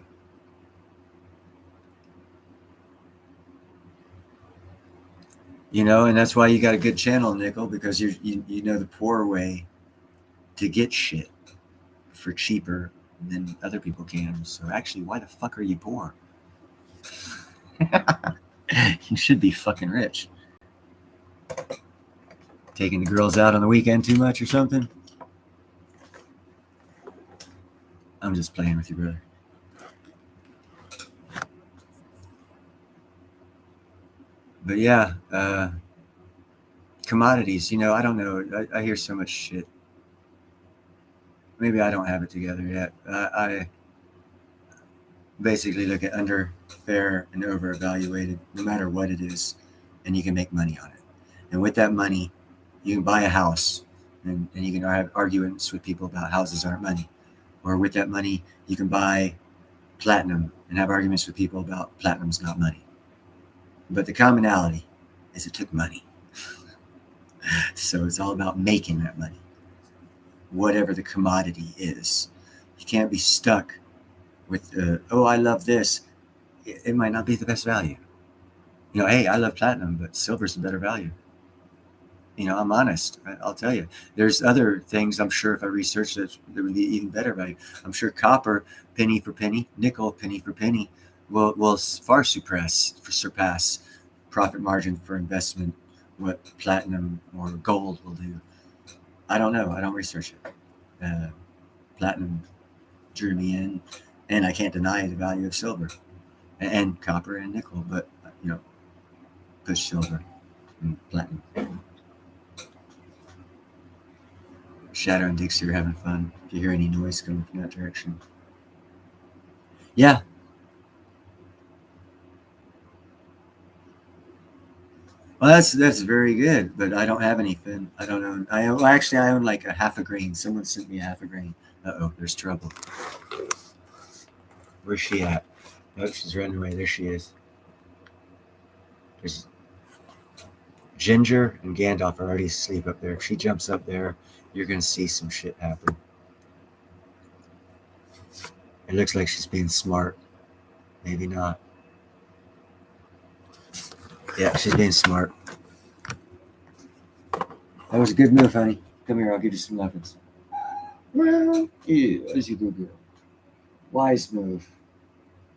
You know, and that's why you got a good channel, Nickel, because you know the poor way to get shit for cheaper than other people can. So actually, why the fuck are you poor? You should be fucking rich. Taking the girls out on the weekend too much or something? I'm just playing with you, brother. But yeah, commodities. You know, I don't know. I hear so much shit. Maybe I don't have it together yet. I basically look at under, fair, and over evaluated, no matter what it is, and you can make money on it. And with that money, you can buy a house, and you can have arguments with people about houses aren't money. Or with that money, you can buy platinum and have arguments with people about platinum's not money. But the commonality is it took money. So it's all about making that money, whatever the commodity is. You can't be stuck with, oh, I love this. It might not be the best value. You know, hey, I love platinum, but silver's a better value. You know, I'm honest. I'll tell you. There's other things I'm sure if I researched it, there would be even better value. I'm sure copper, penny for penny, nickel, penny for penny, will far surpass profit margin for investment what platinum or gold will do. I don't know. I don't research it. Platinum drew me in, and I can't deny the value of silver and copper and nickel, but you know, push silver and platinum. Shadow and Dixie are having fun. If you hear any noise coming from that direction, yeah. Well, that's very good, but I don't have anything. I don't own. Well, actually I own like a half a grain. Someone sent me a half a grain. Oh, there's trouble. Where's she at? Oh, she's running away. There she is. There's Ginger and Gandalf are already asleep up there. If she jumps up there, you're gonna see some shit happen. It looks like she's being smart. Maybe not. Yeah, she's being smart. That was a good move, honey. Come here, I'll give you some muffins. Well, yeah, as you good girl. Wise move.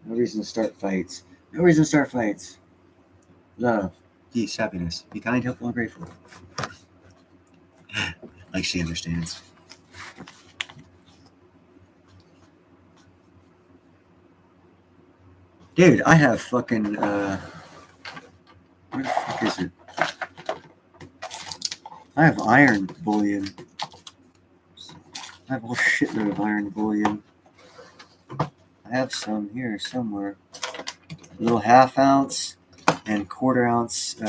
No reason to start fights. No reason to start fights. Love. peace, happiness. Be kind, helpful, and grateful. Like she understands. Dude, I have fucking where the fuck is it? I have iron bullion. I have a whole shitload of iron bullion. I have some here somewhere. A little half ounce and quarter ounce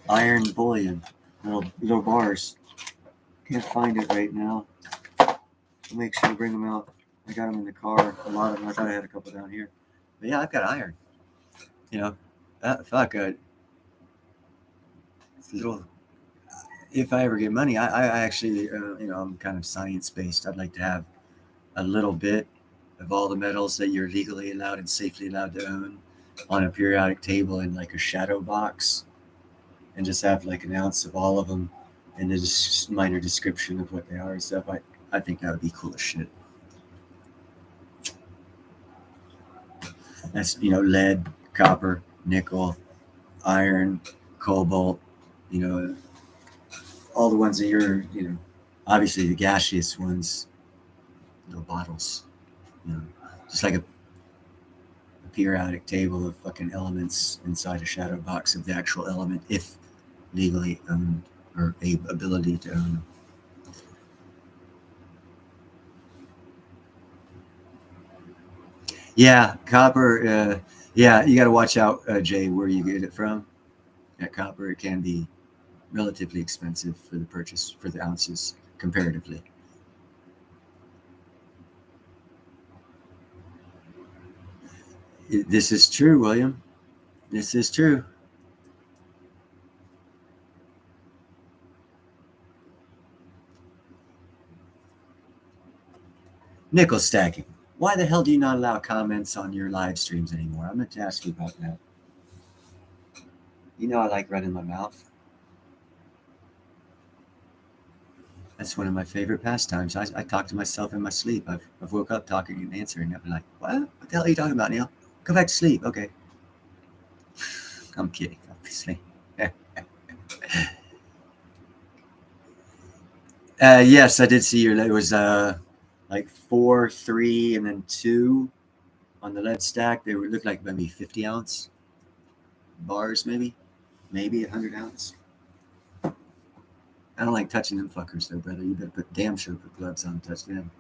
iron bullion. Little bars. Can't find it right now. I'll make sure to bring them out. I got them in the car. A lot of them. I thought I had a couple down here. But yeah, I've got iron. You know, fuck. It's a little. If I ever get money, I actually, I'm kind of science based. I'd like to have a little bit of all the metals that you're legally allowed and safely allowed to own on a periodic table in like a shadow box, and just have like an ounce of all of them and a minor description of what they are and stuff. I think that would be cool as shit. That's lead, copper, nickel, iron, cobalt, all the ones that you're, obviously the gaseous ones, little bottles, just like a periodic table of fucking elements inside a shadow box of the actual element, if legally owned or ability to own them. Yeah, copper. Yeah, you got to watch out, Jay, where you get it from. That copper, it can be relatively expensive for the purchase for the ounces comparatively. This is true, William. This is true. Nickel stacking. Why the hell do you not allow comments on your live streams anymore? I meant to ask you about that. I like running my mouth. That's one of my favorite pastimes. I talk to myself in my sleep. I've woke up talking and answering. I've been like, what? What the hell are you talking about, Neil? Go back to sleep. Okay. I'm kidding, obviously. Yes, I did see your. It was like 4, 3, and then 2 on the lead stack. They looked like maybe 50 ounce bars, maybe 100 ounce. I don't like touching them fuckers though, brother. You better damn sure put gloves on and touch them.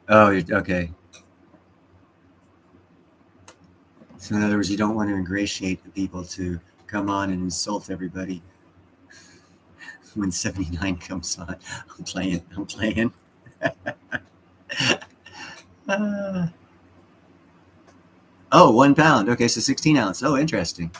Oh, okay. So in other words, you don't want to ingratiate the people to come on and insult everybody when 79 comes on. I'm playing. Oh, 1 pound. Okay, so 16 ounce. Oh, interesting.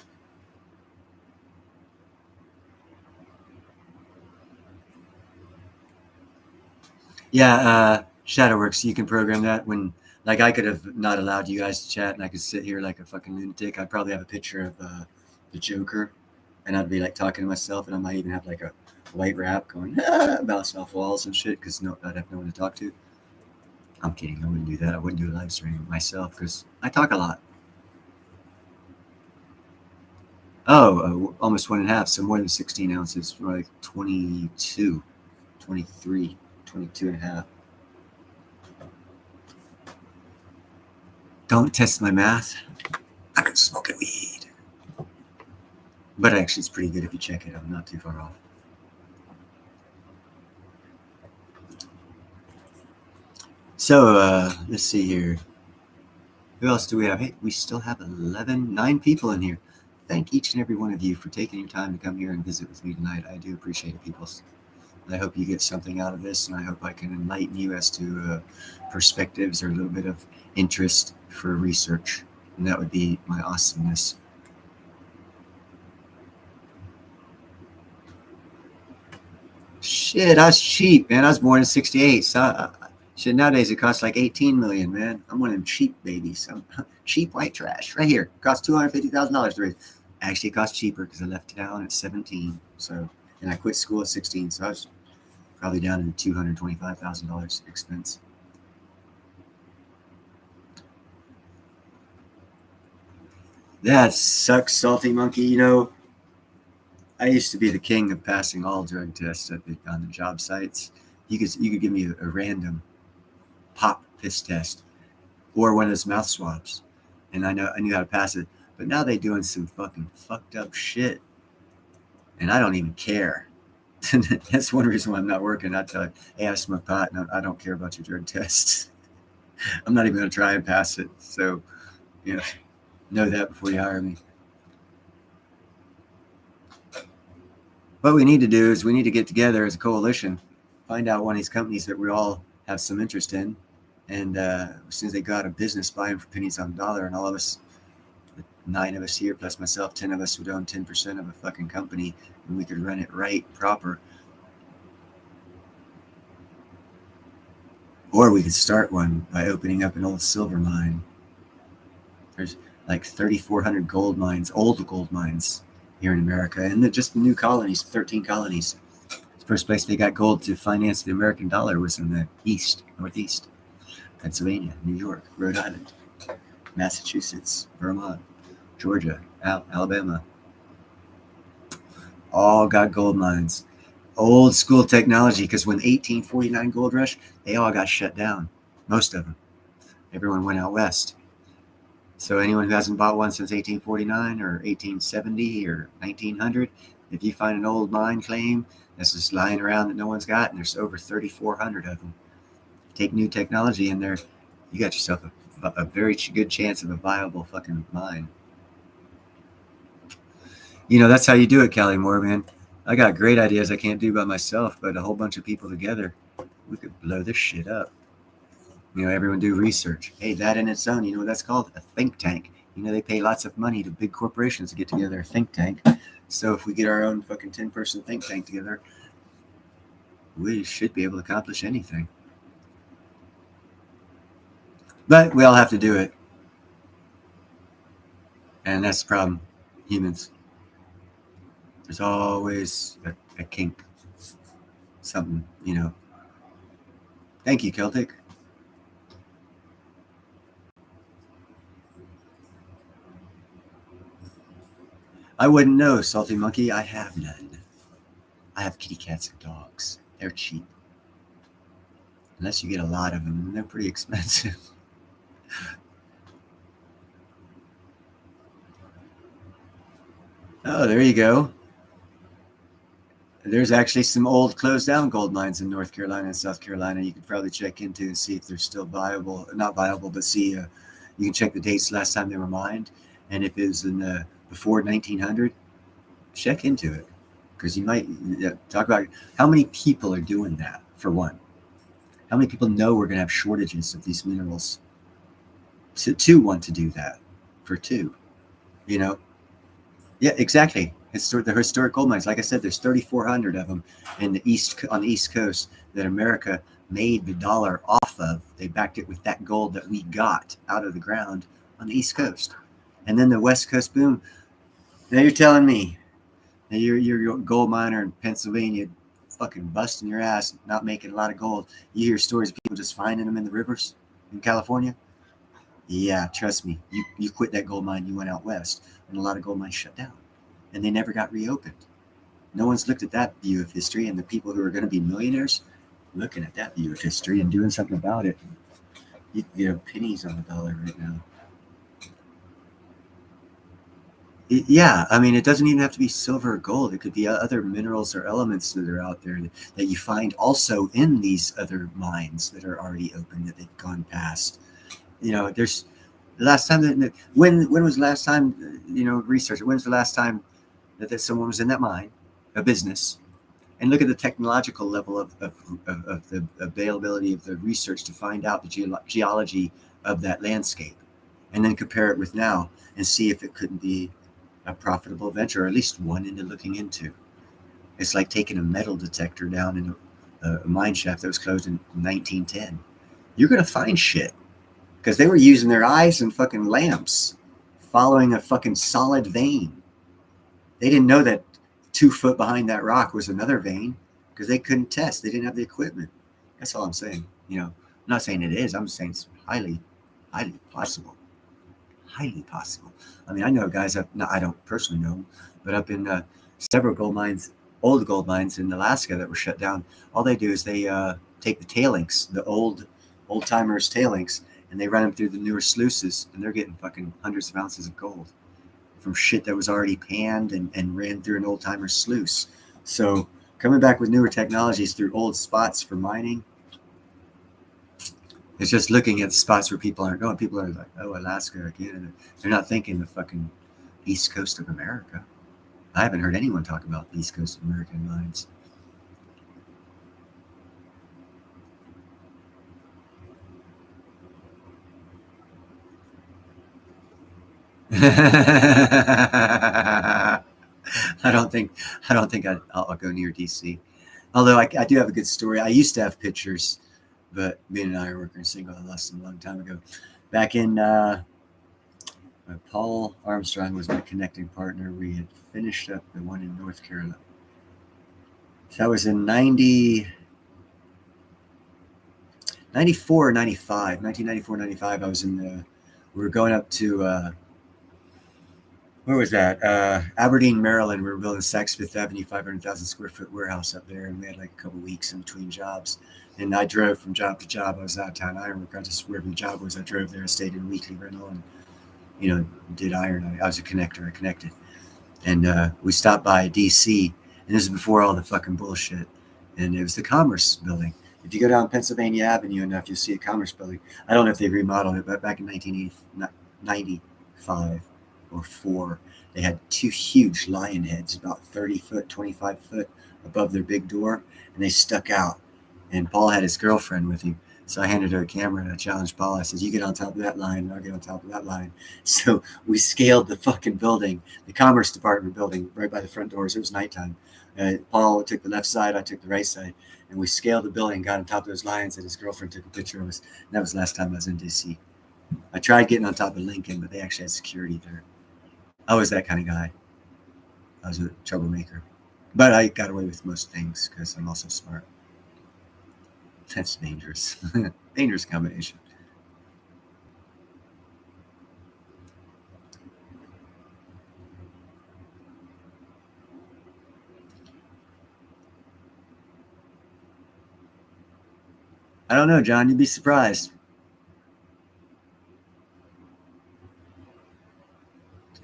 Yeah, Shadowworks, you can program that when, like, I could have not allowed you guys to chat and I could sit here like a fucking lunatic. I'd probably have a picture of the Joker and I'd be like talking to myself, and I might even have like a white rap going, bouncing off walls and shit, because I'd have no one to talk to. I'm kidding. I wouldn't do that. I wouldn't do a live stream myself because I talk a lot. Oh, almost 1.5. So more than 16 ounces, like 22, 23, 22 and a half. Don't test my math. I've been smoking weed. But actually, it's pretty good if you check it. I'm not too far off. So, let's see here. Who else do we have? Hey, we still have 9 people in here. Thank each and every one of you for taking your time to come here and visit with me tonight. I do appreciate it, people. I hope you get something out of this, and I hope I can enlighten you as to perspectives or a little bit of interest for research. And that would be my awesomeness. Shit, I was cheap, man. I was born in '68. So shit, nowadays it costs like 18 million, man. I'm one of them cheap babies. I'm cheap white trash. Right here. It costs $250,000 to raise. Actually, it costs cheaper because I left town at 17. So, and I quit school at 16. So I was probably down in $225,000 expense. That sucks, Salty Monkey. You know, I used to be the king of passing all drug tests on the job sites. You could give me a random pop piss test or one of those mouth swabs, and I knew how to pass it. But now they doing some fucking fucked up shit, and I don't even care. That's one reason why I'm not working. I tell you, hey, I smoke pot, and I don't care about your drug tests. I'm not even going to try and pass it. So, you know that before you hire me. What we need to do is we need to get together as a coalition, find out one of these companies that we all have some interest in, and as soon as they go out of business, buy them for pennies on the dollar, and all of us, 9 of us here plus myself, 10 of us would own 10% of a fucking company, and we could run it right, proper. Or we could start one by opening up an old silver mine. There's like 3,400 gold mines, old gold mines here in America, and just the new colonies, 13 colonies. The first place they got gold to finance the American dollar was in the northeast, Pennsylvania, New York, Rhode Island, Massachusetts, Vermont, Georgia, Alabama. All got gold mines. Old school technology, because when 1849 gold rush, they all got shut down. Most of them. Everyone went out west. So anyone who hasn't bought one since 1849 or 1870 or 1900, if you find an old mine claim that's just lying around that no one's got, and there's over 3,400 of them, take new technology in there, you got yourself a very good chance of a viable fucking mine. You know, that's how you do it, Callie Moore, man. I got great ideas I can't do by myself, but a whole bunch of people together, we could blow this shit up. You know, everyone do research. Hey, that in its own, you know what that's called? A think tank. You know, they pay lots of money to big corporations to get together a think tank. So if we get our own fucking 10-person think tank together, we should be able to accomplish anything. But we all have to do it. And that's the problem. Humans. There's always a kink. Something, you know. Thank you, Celtic. I wouldn't know, Salty Monkey. I have none. I have kitty cats and dogs. They're cheap. Unless you get a lot of them, they're pretty expensive. Oh, there you go. There's actually some old closed down gold mines in North Carolina and South Carolina you could probably check into and see if they're still viable. Not viable, but see, you can check the dates last time they were mined. And if it was in before 1900, check into it. Because you might talk about how many people are doing that, for one. How many people know we're going to have shortages of these minerals to want to do that, for two, you know? Yeah, exactly. The historic gold mines. Like I said, there's 3,400 of them on the East Coast that America made the dollar off of. They backed it with that gold that we got out of the ground on the East Coast, and then the West Coast boom. Now you're telling me that you're a gold miner in Pennsylvania, fucking busting your ass, not making a lot of gold. You hear stories of people just finding them in the rivers in California. Yeah, trust me. You quit that gold mine, you went out west, and a lot of gold mines shut down, and they never got reopened. No one's looked at that view of history, and the people who are going to be millionaires looking at that view of history and doing something about it. You know, pennies on the dollar right now. Yeah, I mean, it doesn't even have to be silver or gold. It could be other minerals or elements that are out there that you find also in these other mines that are already open that they've gone past. You know, there's the last time that when was the last time, you know, research? When's the last time that someone was in that mine, a business, and look at the technological level of the availability of the research to find out the geology of that landscape, and then compare it with now and see if it couldn't be a profitable venture, or at least one into looking into. It's like taking a metal detector down in a mine shaft that was closed in 1910. You're going to find shit because they were using their eyes and fucking lamps following a fucking solid vein. They didn't know that 2 foot behind that rock was another vein because they couldn't test. They didn't have the equipment. That's all I'm saying. You know, I'm not saying it is. I'm saying it's highly, highly possible. highly possible. I mean, I know guys up. No, I don't personally know them, but up in several gold mines, old gold mines in Alaska that were shut down. All they do is they take the tailings, the old timers tailings, and they run them through the newer sluices, and they're getting fucking hundreds of ounces of gold from shit that was already panned and ran through an old timer sluice. So coming back with newer technologies through old spots for mining, it's just looking at spots where people aren't going. People are like, oh, Alaska again. They're not thinking the fucking east coast of America. I haven't heard anyone talk about the east coast of American mines. I don't think I'll go near DC. Although I do have a good story. I used to have pictures, but me and I are working single. I lost them a long time ago. Back in Paul Armstrong was my connecting partner. We had finished up the one in North Carolina. So that was in 94, 95, 1994, 95. I was in we were going up to, where was that? Aberdeen, Maryland. We were building Saks Fifth Avenue, 500,000 square foot warehouse up there. And we had like a couple weeks in between jobs. And I drove from job to job. I was out of town ironwork. I just, wherever the job was, I drove there. I stayed in a weekly rental and, did iron. I was a connector. I connected. And we stopped by DC. And this is before all the fucking bullshit. And it was the Commerce Building. If you go down Pennsylvania Avenue enough, you'll see a Commerce Building. I don't know if they remodeled it, but back in 1995 or 4, they had 2 huge lion heads, about 30 foot, 25 foot above their big door, and they stuck out. And Paul had his girlfriend with him. So I handed her a camera and I challenged Paul. I said, you get on top of that line and I'll get on top of that line. So we scaled the fucking building, the Commerce Department building, right by the front doors. It was nighttime. Paul took the left side, I took the right side. And we scaled the building, got on top of those lions, and his girlfriend took a picture of us. And that was the last time I was in DC. I tried getting on top of Lincoln, but they actually had security there. I was that kind of guy. I was a troublemaker. But I got away with most things because I'm also smart. That's dangerous. Dangerous combination. I don't know, John. You'd be surprised.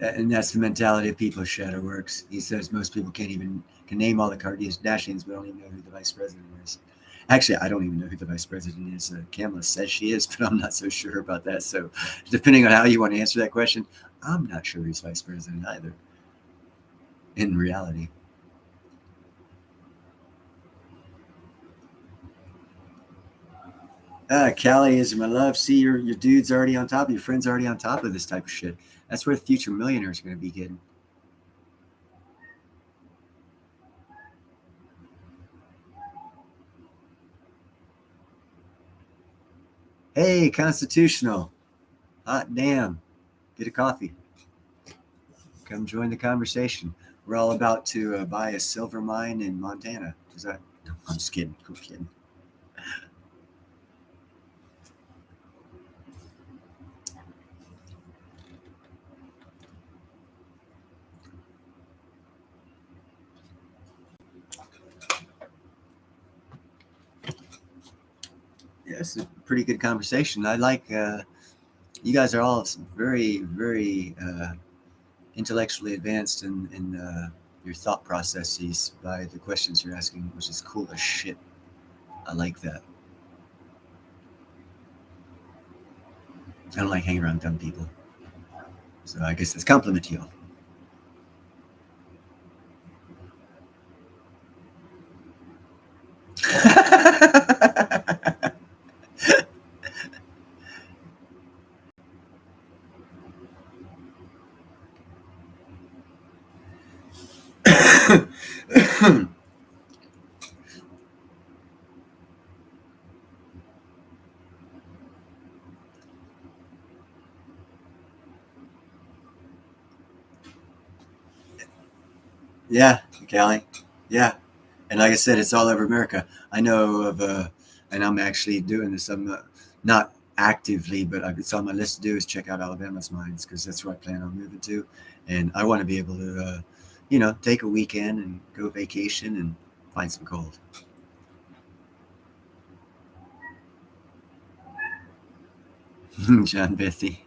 And that's the mentality of people. Shadow works. He says most people can name all the Kardashians, but don't even know who the vice president is. Actually, I don't even know who the vice president is. Kamala says she is, but I'm not so sure about that. So, depending on how you want to answer that question, I'm not sure who's vice president either. In reality. Callie is my love. See, your dude's already on top. Your friend's already on top of this type of shit. That's where the future millionaires are going to be getting. Hey, Constitutional. Hot damn. Get a coffee. Come join the conversation. We're all about to buy a silver mine in Montana. Is that? No, I'm just kidding. I'm kidding. Yeah, it's a pretty good conversation. I like you guys are all very, very intellectually advanced in your thought processes by the questions you're asking, which is cool as shit. I like that. I don't like hanging around dumb people. So I guess that's a compliment to you all. Yeah, Callie. Yeah. And like I said, it's all over America. I know of, and I'm actually doing this. I'm not actively, but it's on my list to do is check out Alabama's mines because that's where I plan on moving to, and I want to be able to, take a weekend and go vacation and find some gold. John Bithy.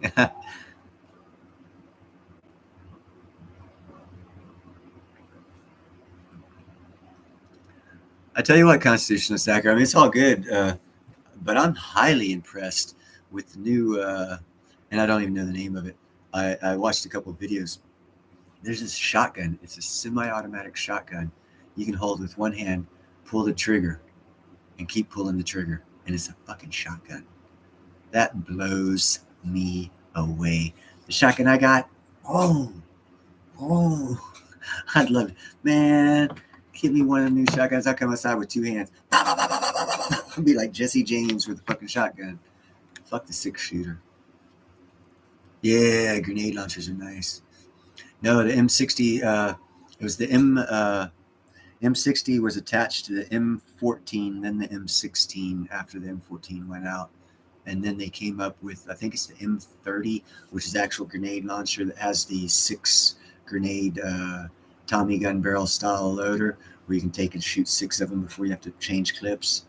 I tell you what, Constitutional Stacker. I mean, it's all good, but I'm highly impressed with the new, and I don't even know the name of it. I watched a couple of videos. There's this shotgun. It's a semi-automatic shotgun. You can hold with one hand, pull the trigger, and keep pulling the trigger, and it's a fucking shotgun. That blows me away. The shotgun I got, oh, I'd love it. Man, give me one of the new shotguns. I'll come outside with two hands. I'll be like Jesse James with a fucking shotgun. Fuck the 6-shooter. Yeah, grenade launchers are nice. No, the M60, it was the M60 was attached to the M14, then the M16 after the M14 went out. And then they came up with, I think it's the M30, which is the actual grenade launcher that has the 6 grenade Tommy gun barrel style loader where you can take and shoot 6 of them before you have to change clips.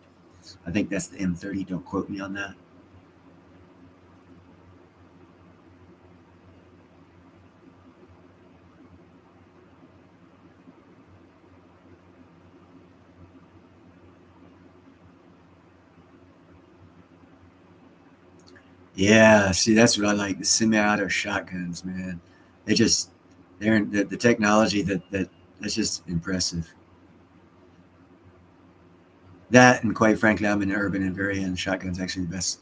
I think that's the M30. Don't quote me on that. Yeah, see, that's what I like. The semi-auto shotguns, man. They're the technology that's just impressive. That, and quite frankly, I'm an urban and very end. Shotgun's actually the best.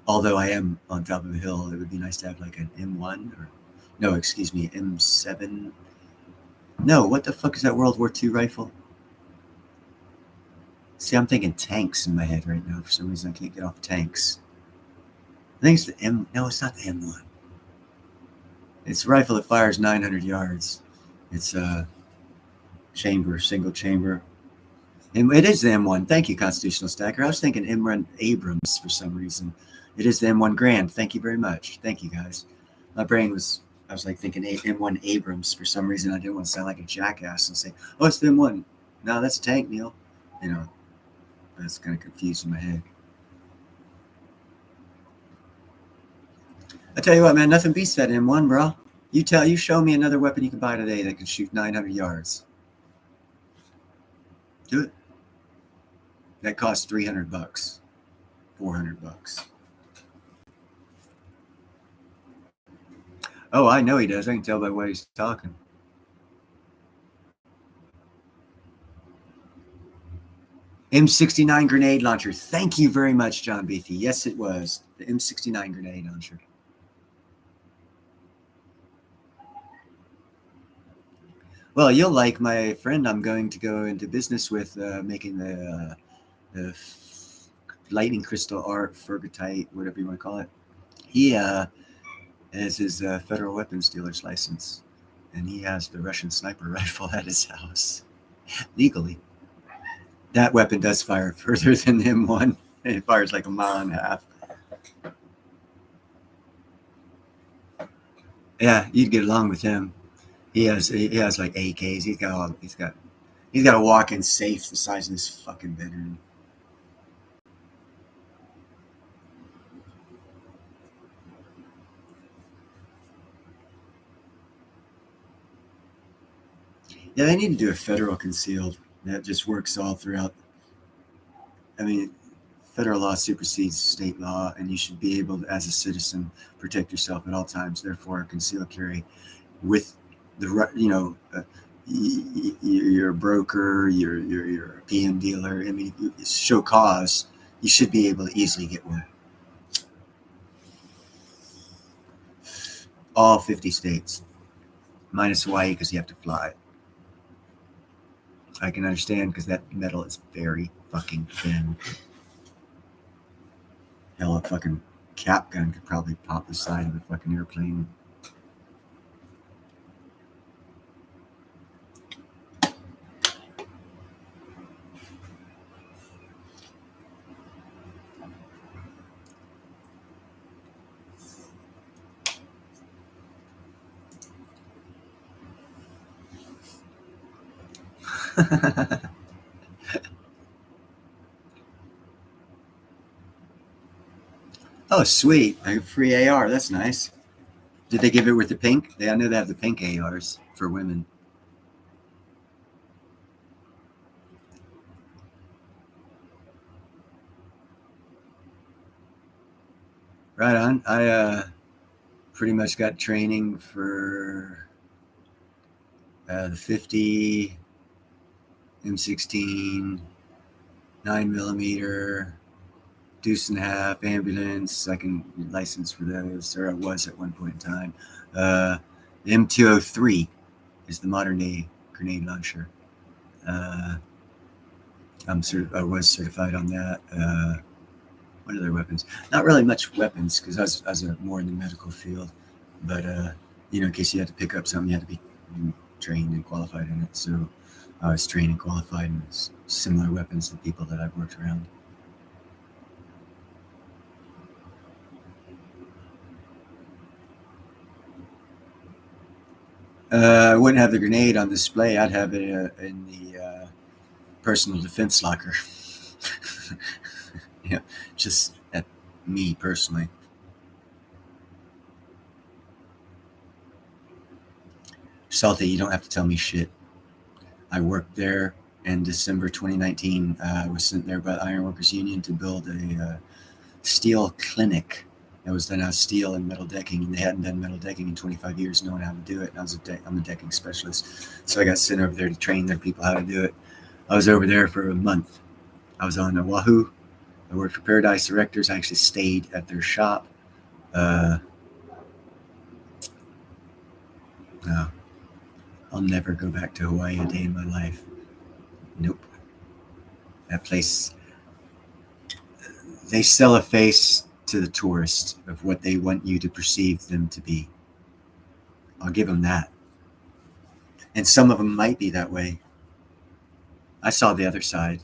Although I am on top of a hill, it would be nice to have like an M1 or, no, excuse me, M7. No, what the fuck is that World War II rifle? See, I'm thinking tanks in my head right now. For some reason, I can't get off tanks. I think it's the M. No, it's not the M1. It's a rifle that fires 900 yards. It's a single chamber. And it is the M1. Thank you, Constitutional Stacker. I was thinking M1 Abrams for some reason. It is the M1 Grand. Thank you very much. Thank you, guys. My brain was, I was like thinking M1 Abrams for some reason. I didn't want to sound like a jackass and say, oh, it's the M1. No, that's a tank, Neil. That's kind of confused in my head. I tell you what, man, nothing beats that M1, bro. You show me another weapon you can buy today that can shoot 900 yards. Do it. That costs $300, $400. Oh, I know he does. I can tell by what he's talking. M69 grenade launcher. Thank you very much, John Beathy. Yes, it was the M69 grenade launcher. Well, you'll like my friend I'm going to go into business with, making the lightning crystal art, fergatite, whatever you want to call it. He has his federal weapons dealer's license, and he has the Russian sniper rifle at his house legally. That weapon does fire further than the M1. It fires like a mile and a half. Yeah, you'd get along with him. He has like AKs. He's got a walk-in safe the size of this fucking bedroom. Yeah, they need to do a federal concealed that just works all throughout. I mean, federal law supersedes state law, and you should be able to, as a citizen, protect yourself at all times. Therefore, concealed carry with the, you're a broker, you're a PM dealer. I mean, show cause, you should be able to easily get one. All 50 states, minus Hawaii because you have to fly. I can understand because that metal is very fucking thin. Hell, a fucking cap gun could probably pop the side of a fucking airplane. Oh, sweet. A free AR. That's nice. Did they give it with the pink? I know they have the pink ARs for women. Right on. I pretty much got training for the 50, M16, 9mm, deuce and a half, ambulance. I can license for those, or I was at one point in time. The M203 is the modern day grenade launcher. I was certified on that. What other weapons? Not really much weapons because I was more in the medical field. But in case you had to pick up something, you had to be trained and qualified in it. So I was trained and qualified in similar weapons to people that I've worked around. I wouldn't have the grenade on display. I'd have it in the personal defense locker. Yeah, just at me personally. Salty, you don't have to tell me shit. I worked there in December 2019. I was sent there by the Ironworkers Union to build a steel clinic that was done out of steel and metal decking, and they hadn't done metal decking in 25 years, knowing how to do it. And I'm a decking specialist, so I got sent over there to train their people how to do it. I was over there for a month. I was on Oahu. I worked for Paradise Directors. I actually stayed at their shop. No, I'll never go back to Hawaii a day in my life. Nope. That place, they sell a face to the tourist of what they want you to perceive them to be. I'll give them that. And some of them might be that way. I saw the other side,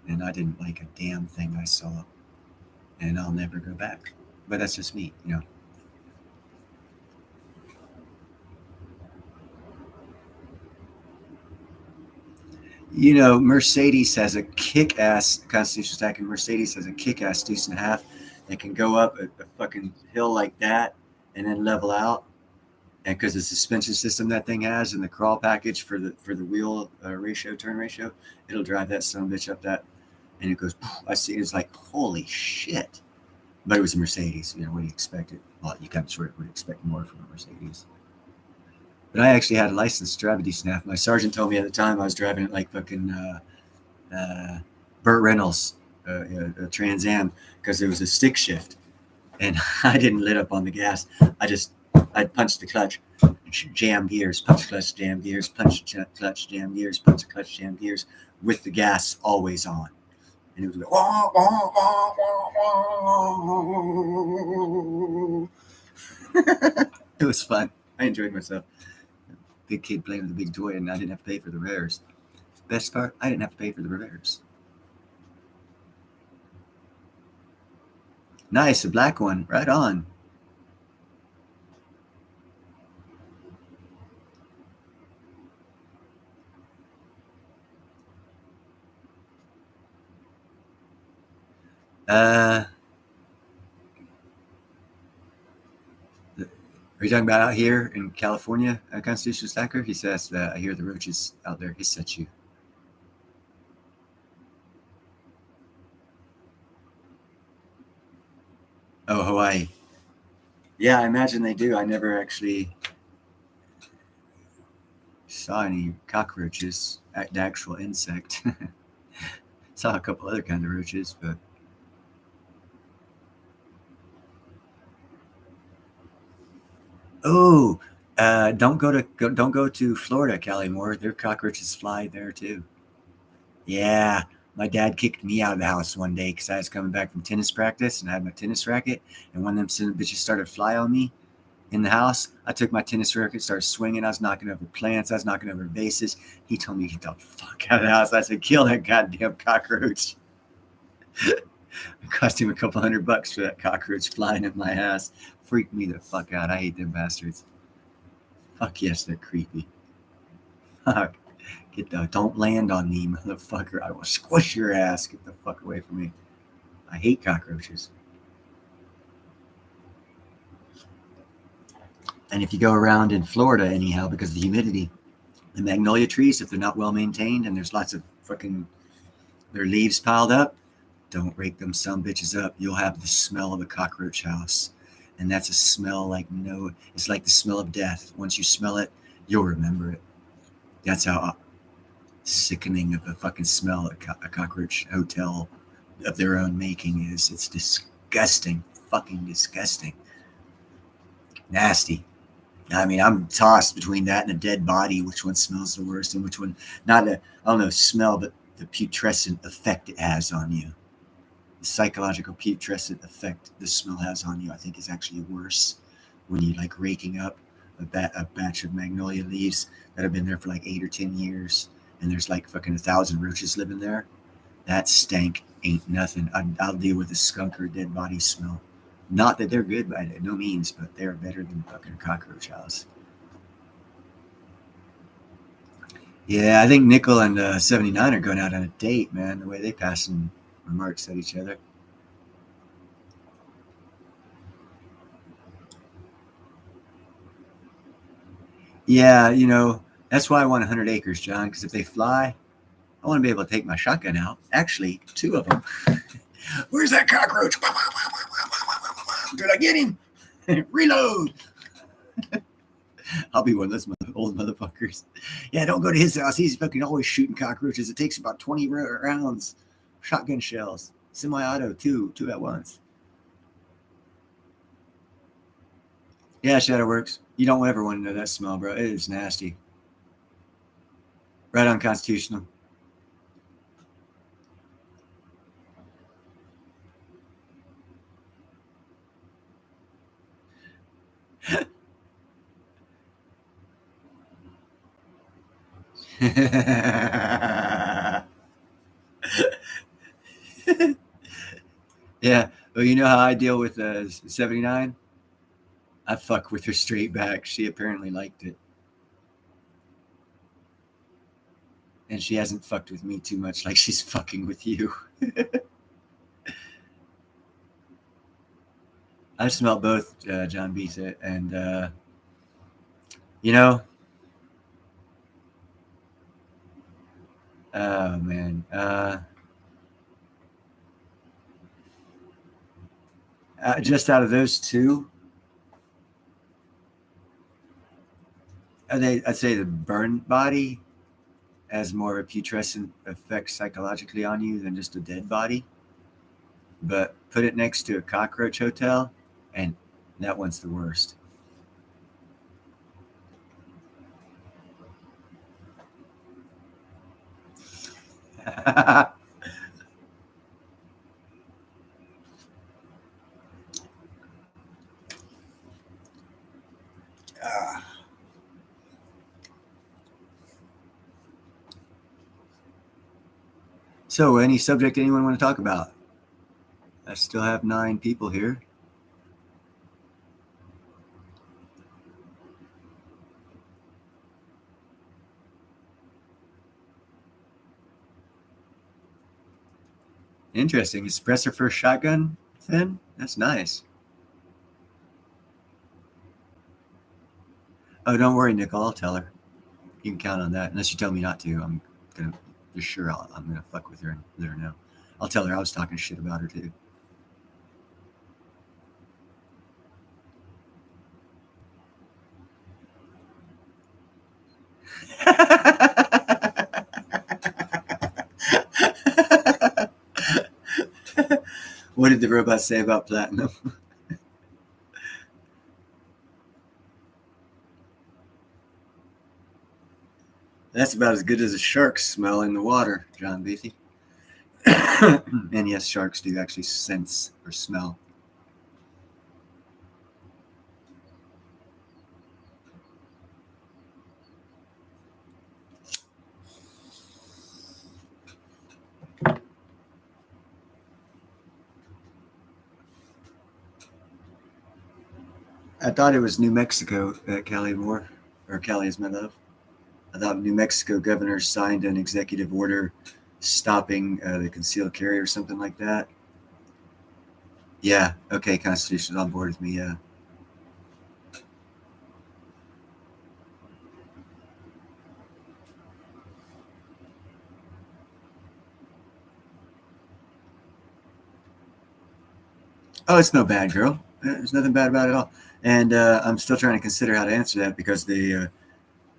and I didn't like a damn thing I saw. And I'll never go back. But that's just me, you know. Mercedes has a kick-ass Constitution stack, and Mercedes has a kick-ass deuce and a half that can go up a fucking hill like that and then level out. And because the suspension system that thing has and the crawl package for the wheel turn ratio, it'll drive that son of a bitch up that, and it goes. I see. It's like holy shit. But it was a Mercedes. What do you expect? Well, you kind of sort of would expect more from a Mercedes. But I actually had a license to drive a deuce and a half. My sergeant told me at the time I was driving it like fucking Burt Reynolds, a Trans Am, because there was a stick shift, and I didn't lit up on the gas. I punched the clutch, jam gears, punch clutch, jam gears, punch clutch, jam gears, punch clutch, jam gears, with the gas always on, and it was like, wah, wah, wah, wah. It was fun. I enjoyed myself. Big kid playing with a big toy, and I didn't have to pay for the repairs. Best part, I didn't have to pay for the repairs. Nice, a black one, right on. Are you talking about out here in California, Constitution Stacker? He says that I hear the roaches out there hiss at you. Oh, Hawaii. Yeah, I imagine they do. I never actually saw any cockroaches, the actual insect. Saw a couple other kinds of roaches, but oh, don't go to Florida, Cali Moore. Their cockroaches fly there too. Yeah, my dad kicked me out of the house one day because I was coming back from tennis practice and I had my tennis racket, and one of them son of bitches started to fly on me in the house. I took my tennis racket, started swinging. I was knocking over plants. I was knocking over vases. He told me to get the fuck out of the house. I said, kill that goddamn cockroach. It cost him a couple $100 for that cockroach flying in my ass. Freaked me the fuck out. I hate them bastards. Fuck yes, they're creepy. Fuck. Don't land on me, motherfucker. I will squish your ass. Get the fuck away from me. I hate cockroaches. And if you go around in Florida anyhow, because of the humidity, the magnolia trees, if they're not well maintained and there's lots of fucking their leaves piled up, don't rake them some bitches up. You'll have the smell of a cockroach house. And that's a smell like no, it's like the smell of death. Once you smell it, you'll remember it. That's how sickening of a fucking smell a cockroach hotel of their own making is. It's disgusting. Fucking disgusting. Nasty. I mean, I'm tossed between that and a dead body. Which one smells the worst and which one, not a, I don't know, smell, but the putrescent effect it has on you. The psychological putrescent effect the smell has on you, I think, is actually worse when you like raking up a batch of magnolia leaves that have been there for like 8 or 10 years and there's like fucking 1,000 roaches living there. That stank ain't nothing. I'll deal with a skunk or a dead body smell. Not that they're good by no means, but they're better than fucking cockroach house. Yeah, I think Nickel and 79 are going out on a date, man. The way they passing remarks at each other. Yeah, that's why I want 100 acres, John, because if they fly, I want to be able to take my shotgun out. Actually, 2 of them. Where's that cockroach? Did I get him? Reload. I'll be one of those old motherfuckers. Yeah, don't go to his house. He's fucking always shooting cockroaches. It takes about 20 rounds. Shotgun shells. Semi-auto, two at once. Yeah, Shadow works. You don't ever want to know that smell, bro. It is nasty. Right unconstitutional. Yeah. Well, you know how I deal with 79? I fuck with her straight back. She apparently liked it. And she hasn't fucked with me too much like she's fucking with you. I've smelled both, John Beta, and you know, oh man, just out of those two, I'd say the burn body has more of a putrescent effect psychologically on you than just a dead body. But put it next to a cockroach hotel, and that one's the worst. So, any subject anyone want to talk about? I still have 9 people here. Interesting. A suppressor for a shotgun, then? That's nice. Oh, don't worry, Nicole. I'll tell her. You can count on that. Unless you tell me not to, I'm gonna for sure. I'm gonna fuck with her and let her know. I'll tell her I was talking shit about her too. What did the robot say about platinum? That's about as good as a shark smell in the water, John Beatty. And yes, sharks do actually sense or smell. I thought it was New Mexico that Callie Moore, or Callie is my love. I thought New Mexico governor signed an executive order stopping the concealed carry or something like that. Yeah. Okay. Constitution's on board with me. Yeah. Oh, it's no bad, girl. There's nothing bad about it at all. And I'm still trying to consider how to answer that because the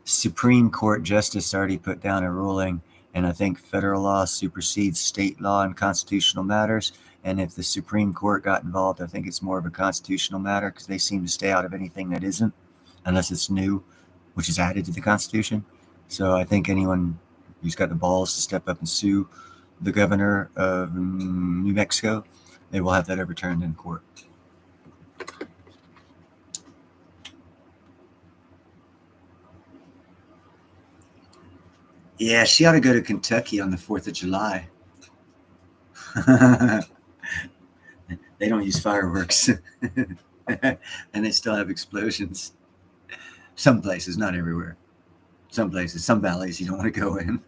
Supreme Court justice already put down a ruling, and I think federal law supersedes state law in constitutional matters. And if the Supreme Court got involved, I think it's more of a constitutional matter because they seem to stay out of anything that isn't, unless it's new, which is added to the Constitution. So I think anyone who's got the balls to step up and sue the governor of New Mexico, they will have that overturned in court. Yeah, she ought to go to Kentucky on the 4th of July. They don't use fireworks. And they still have explosions. Some places, not everywhere. Some places, some valleys you don't want to go in.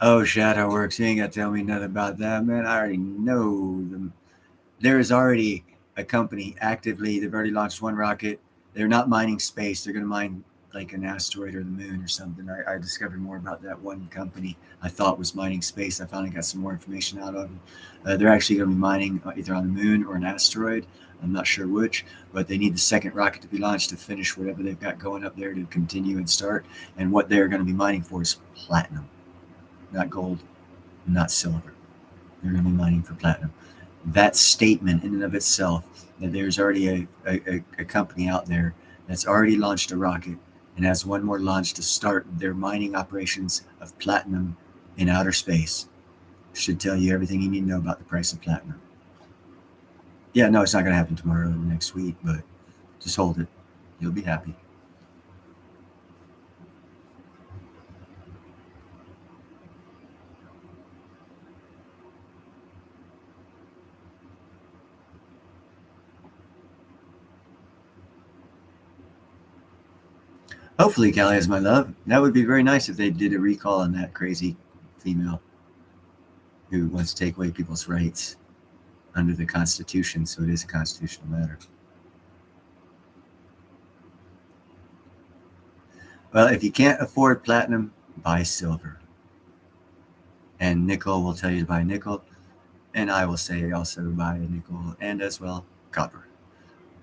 Oh, Shadow Works. You ain't got to tell me nothing about that, man. I already know them. There is already a company actively, they've already launched one rocket. They're not mining space. They're going to mine like an asteroid or the moon or something. I discovered more about that one company I thought was mining space. I finally got some more information out of them. They're actually going to be mining either on the moon or an asteroid. I'm not sure which, but they need the second rocket to be launched to finish whatever they've got going up there to continue and start. And what they're going to be mining for is platinum, not gold, not silver. They're going to be mining for platinum. That statement in and of itself, that there's already a company out there that's already launched a rocket and has one more launch to start their mining operations of platinum in outer space, should tell you everything you need to know about the price of platinum. Yeah, no, it's not going to happen tomorrow or next week, but just hold it. You'll be happy. Hopefully, Callie is my love. That would be very nice if they did a recall on that crazy female who wants to take away people's rights under the Constitution. So it is a constitutional matter. Well, if you can't afford platinum, buy silver. And nickel will tell you to buy nickel. And I will say also buy nickel and as well copper.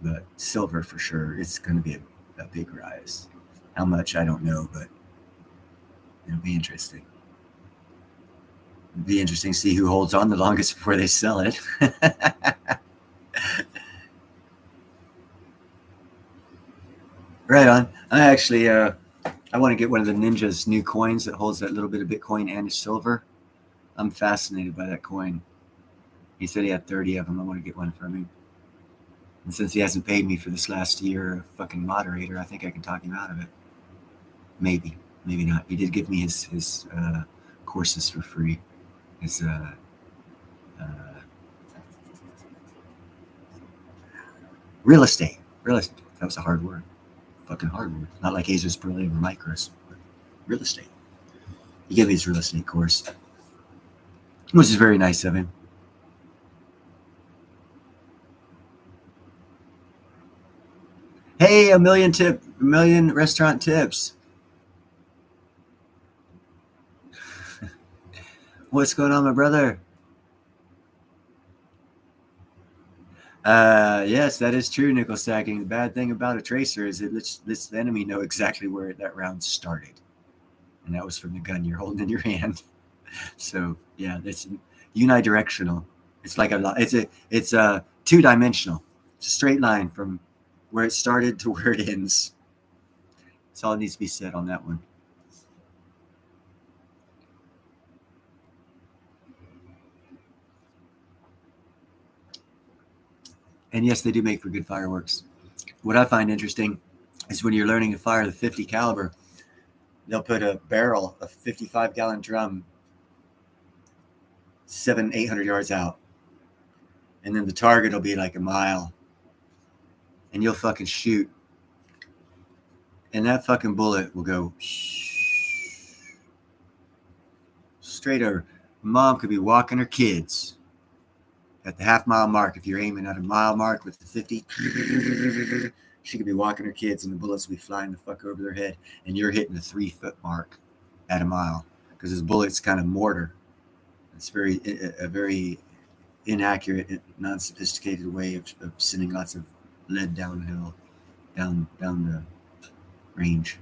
But silver for sure, it's going to be a big rise. How much, I don't know, but it'll be interesting. It'll be interesting to see who holds on the longest before they sell it. Right on. I actually, I want to get one of the Ninja's new coins that holds that little bit of Bitcoin and silver. I'm fascinated by that coin. He said he had 30 of them. I want to get one from him. And since he hasn't paid me for this last year of fucking moderator, I think I can talk him out of it. Maybe, maybe not. He did give me his courses for free. His uh, real estate. Real estate. That was a hard word. Fucking hard word. Not like Asus Berlin or Micros. But real estate. He gave me his real estate course, which is very nice of him. Hey, a million restaurant tips. What's going on, my brother? Yes, that is true, nickel stacking. The bad thing about a tracer is it lets the enemy know exactly where that round started. And that was from the gun you're holding in your hand. So yeah, that's unidirectional. It's like it's a two-dimensional. It's a straight line from where it started to where it ends. That's all that needs to be said on that one. And yes, they do make for good fireworks. What I find interesting is when you're learning to fire the 50 caliber, they'll put a barrel, a 55-gallon drum, 800 yards out, and then the target will be like a mile, and you'll fucking shoot and that fucking bullet will go straight over. Mom could be walking her kids at the half-mile mark. If you're aiming at a mile mark with the 50, she could be walking her kids, and the bullets will be flying the fuck over their head, and you're hitting the 3-foot mark at a mile because this bullet's kind of mortar. It's a very inaccurate, non-sophisticated way of sending lots of lead downhill, down the range.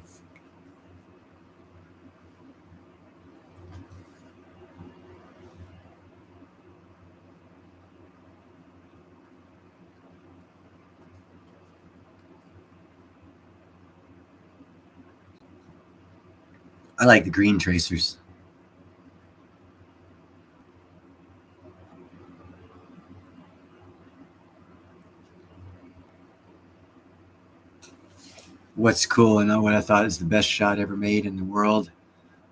I like the green tracers. What's cool and what I thought is the best shot ever made in the world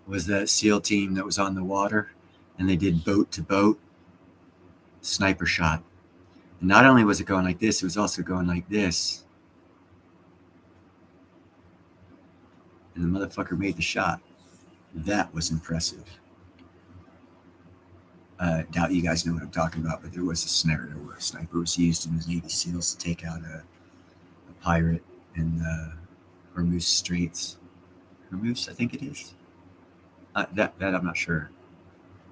was that SEAL team that was on the water, and they did boat to boat sniper shot. And not only was it going like this, it was also going like this. And the motherfucker made the shot. That was impressive. Doubt you guys know what I'm talking about, but there was a scenario where a sniper was used in the Navy SEALs to take out a pirate in the Hormuz Straits. Hormuz, I think it is. That I'm not sure.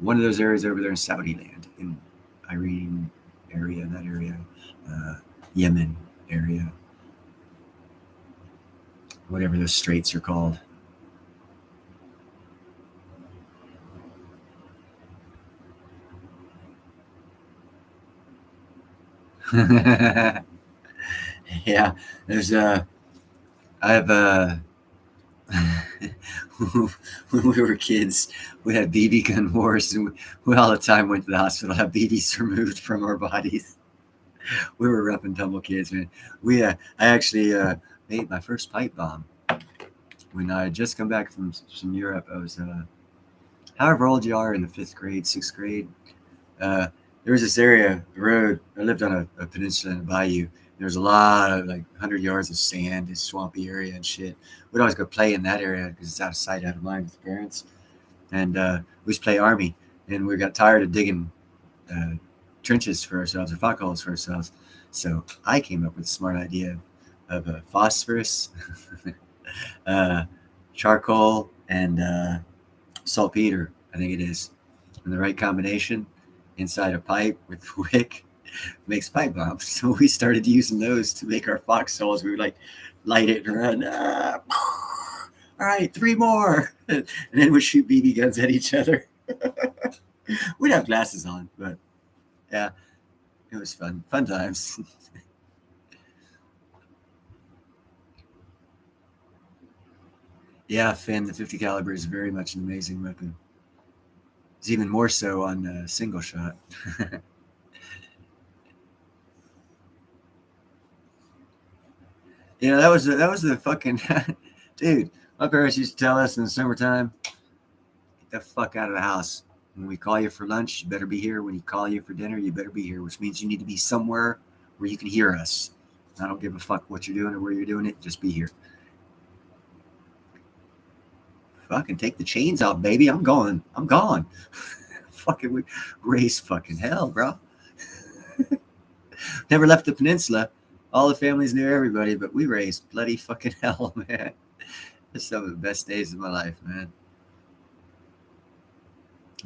One of those areas over there in Saudi land, in Irene area, that area, Yemen area, whatever those straits are called. Yeah, there's I have when we were kids, we had BB gun wars, and we all the time went to the hospital, have BBs removed from our bodies. We were rough and tumble kids, man. I actually made my first pipe bomb when I had just come back from Europe. I was however old you are in the 5th grade, 6th grade. There was this area, the road. I lived on a peninsula in a bayou. There was a lot of 100 yards of sand, this swampy area and shit. We'd always go play in that area because it's out of sight, out of mind with parents. And we used to play army, and we got tired of digging trenches for ourselves or foxholes for ourselves. So I came up with a smart idea of phosphorus, charcoal, and saltpeter, I think it is, in the right combination inside a pipe with wick makes pipe bombs. So we started using those to make our foxholes. We would light it and run. All right, 3 more, and then we'd shoot BB guns at each other. We'd have glasses on, but yeah, it was fun times. Yeah, Finn, the 50 caliber is very much an amazing weapon. It's even more so on single shot. That was the fucking dude. My parents used to tell us in the summertime, get the fuck out of the house. When we call you for lunch, you better be here. When you call you for dinner, you better be here, which means you need to be somewhere where you can hear us. I don't give a fuck what you're doing or where you're doing it. Just be here. Fucking take the chains off, baby. I'm gone. Fucking we raised fucking hell, bro. Never left the peninsula. All the families knew everybody, but we raised bloody fucking hell, man. It's some of the best days of my life, man.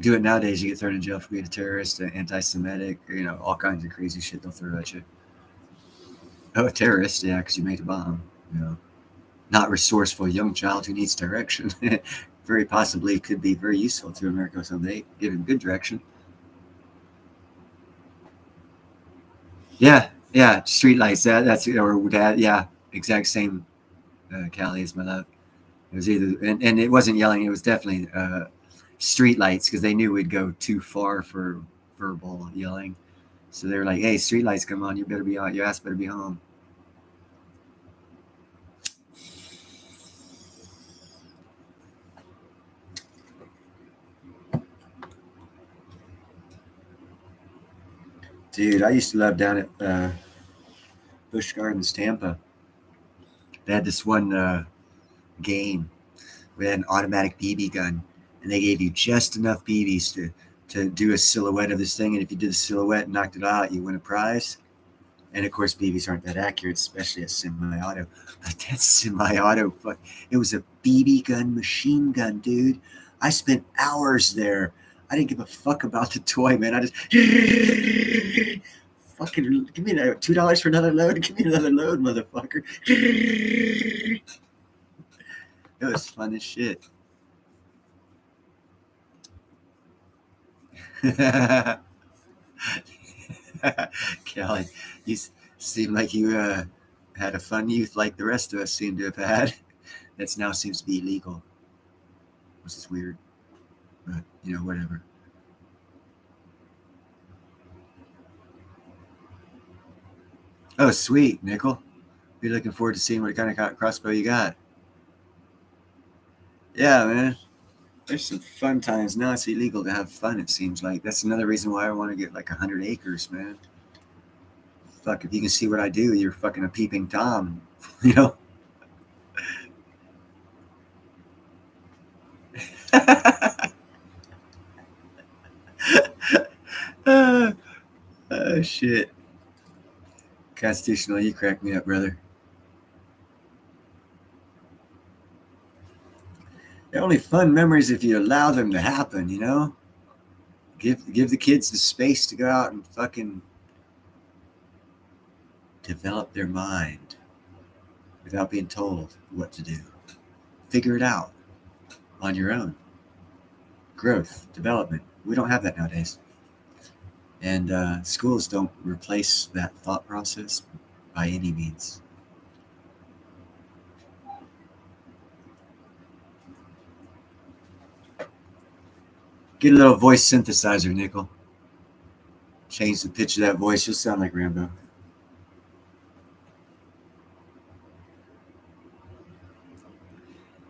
Do it nowadays, you get thrown in jail for being a terrorist, anti-Semitic, all kinds of crazy shit they'll throw at you. Oh, a terrorist, yeah, because you made a bomb. Not resourceful young child who needs direction. Very possibly could be very useful to America someday, given good direction. Yeah, streetlights. That's or that. Yeah, exact same. Callie is my love. It was either, and it wasn't yelling. It was definitely streetlights because they knew we'd go too far for verbal yelling. So they were like, "Hey, streetlights, come on! You better be on. Your ass better be home." Dude, I used to love down at Busch Gardens, Tampa. They had this one game. We had an automatic BB gun, and they gave you just enough BBs to do a silhouette of this thing. And if you did the silhouette and knocked it out, you win a prize. And of course, BBs aren't that accurate, especially at semi-auto. But that semi-auto, fuck, it was a BB gun machine gun, dude. I spent hours there. I didn't give a fuck about the toy, man. I just fucking give me $2 for another load. Give me another load, motherfucker. It was fun as shit. Kelly, you seem like you had a fun youth like the rest of us seem to have had. That now seems to be illegal, which is weird, but whatever. Oh, sweet, Nickel. Be looking forward to seeing what kind of crossbow you got. Yeah, man. There's some fun times. Now it's illegal to have fun, it seems like. That's another reason why I want to get like 100 acres, man. Fuck, if you can see what I do, you're fucking a peeping Tom, Oh, shit. Constitutional, you crack me up, brother. They're only fun memories if you allow them to happen, Give the kids the space to go out and fucking develop their mind without being told what to do. Figure it out on your own. Growth, development. We don't have that nowadays. And schools don't replace that thought process by any means. Get a little voice synthesizer, Nickel. Change the pitch of that voice. You'll sound like Rambo.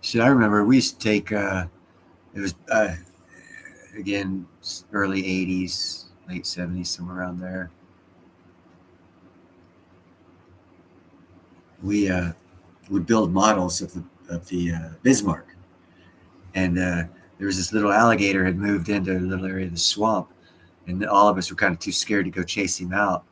Shit, I remember we used to take, it was, again, early 80s, late 70s, somewhere around there. We would build models of the Bismarck. And there was this little alligator had moved into a little area of the swamp. And all of us were kind of too scared to go chase him out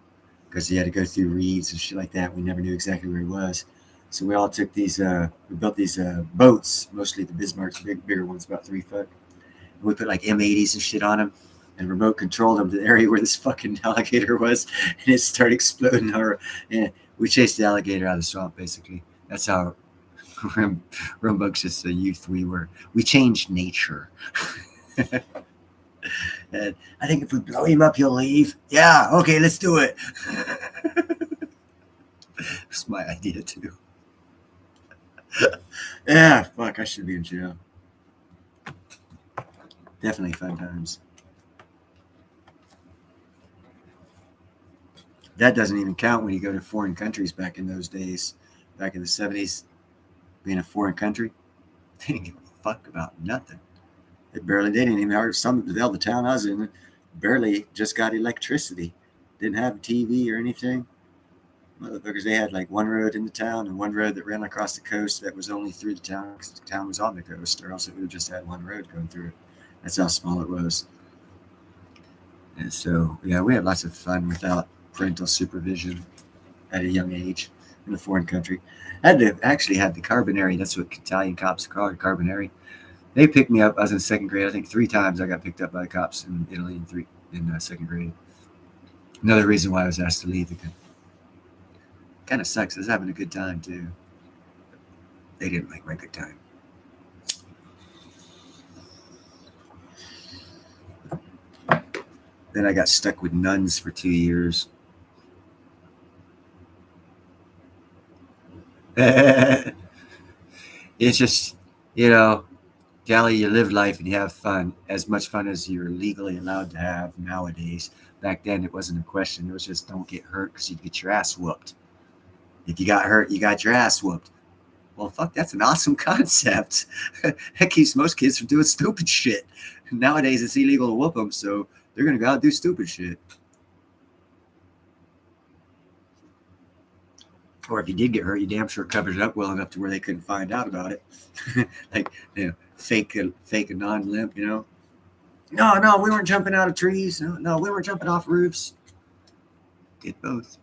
because he had to go through reeds and shit like that. We never knew exactly where he was. So we all took these, we built these boats, mostly the Bismarck's, bigger ones, about 3 foot. And we put like M80s and shit on them and remote controlled them to the area where this fucking alligator was. And it started exploding. And we chased the alligator out of the swamp, basically. That's how rambunctious a youth we were. We changed nature. And I think if we blow him up, he'll leave. Yeah, okay, let's do it. It's my idea too. Yeah, fuck, I should be in jail. Definitely fun times. That doesn't even count when you go to foreign countries back in those days, back in the 70s, being a foreign country. They didn't give a fuck about nothing. They didn't even have the town I was in barely just got electricity. Didn't have TV or anything. Motherfuckers, they had like one road in the town and one road that ran across the coast that was only through the town because the town was on the coast, or else it would have just had one road going through it. That's how small it was. And so, yeah, we had lots of fun without parental supervision at a young age in a foreign country. I had to actually have the Carbonari. That's what Italian cops call it, Carbonari. They picked me up. I was in second grade. I think 3 times I got picked up by the cops in Italy in second grade. Another reason why I was asked to leave the country. Kind of sucks. I was having a good time too. They didn't like my good time. Then I got stuck with nuns for 2 years. It's just, Gally, you live life and you have fun, as much fun as you're legally allowed to have nowadays. Back then, it wasn't a question. It was just don't get hurt because you'd get your ass whooped. If you got hurt, you got your ass whooped. Well, fuck, that's an awesome concept. That keeps most kids from doing stupid shit. Nowadays, it's illegal to whoop them, so they're going to go out and do stupid shit. Or if you did get hurt, you damn sure covered it up well enough to where they couldn't find out about it. Like, fake a non-limp, No, we weren't jumping out of trees. No, we weren't jumping off roofs. Did both.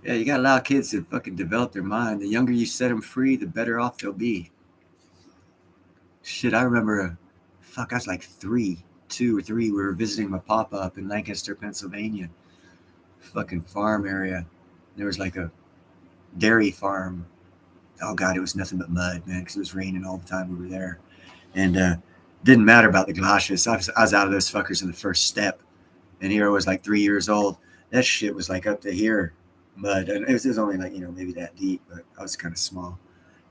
Yeah, you gotta allow kids to fucking develop their mind. The younger you set them free, the better off they'll be. Shit, I remember, I was like 2 or 3. We were visiting my papa up in Lancaster, Pennsylvania. Fucking farm area. There was like a dairy farm. Oh God, it was nothing but mud, man, because it was raining all the time we were there. And didn't matter about the galoshes. I was out of those fuckers in the first step. And here I was like 3 years old. That shit was like up to here, mud. And it was only like, maybe that deep, but I was kind of small.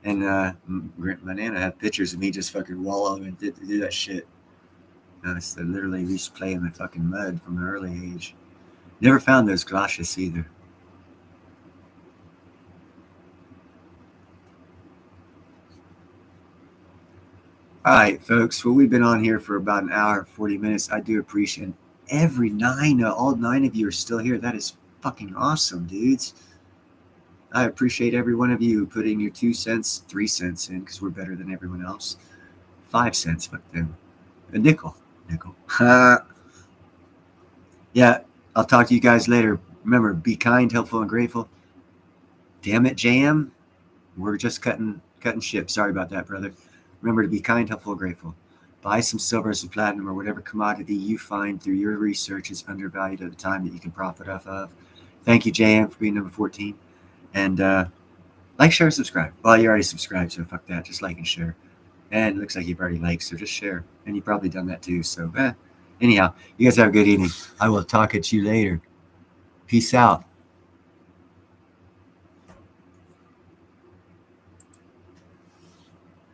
And my Nana had pictures of me just fucking wallowing and do that shit. So literally, we used to play in the fucking mud from an early age. Never found those galoshes either. All right, folks. Well, we've been on here for about an hour, 40 minutes. I do appreciate all 9 of you are still here. That is fucking awesome, dudes. I appreciate every one of you putting your 2 cents, 3 cents in, because we're better than everyone else. 5 cents, fuck them. A nickel. Yeah, I'll talk to you guys later. Remember, be kind, helpful, and grateful. Damn it, JM. We're just cutting ship. Sorry about that, brother. Remember to be kind, helpful, and grateful. Buy some silver, some platinum, or whatever commodity you find through your research is undervalued at a time that you can profit off of. Thank you, JM, for being number 14. And like, share, and subscribe. Well, you already subscribed, so fuck that. Just like and share. And it looks like you've already liked, so just share. And you've probably done that too. So anyhow, you guys have a good evening. I will talk at you later. Peace out.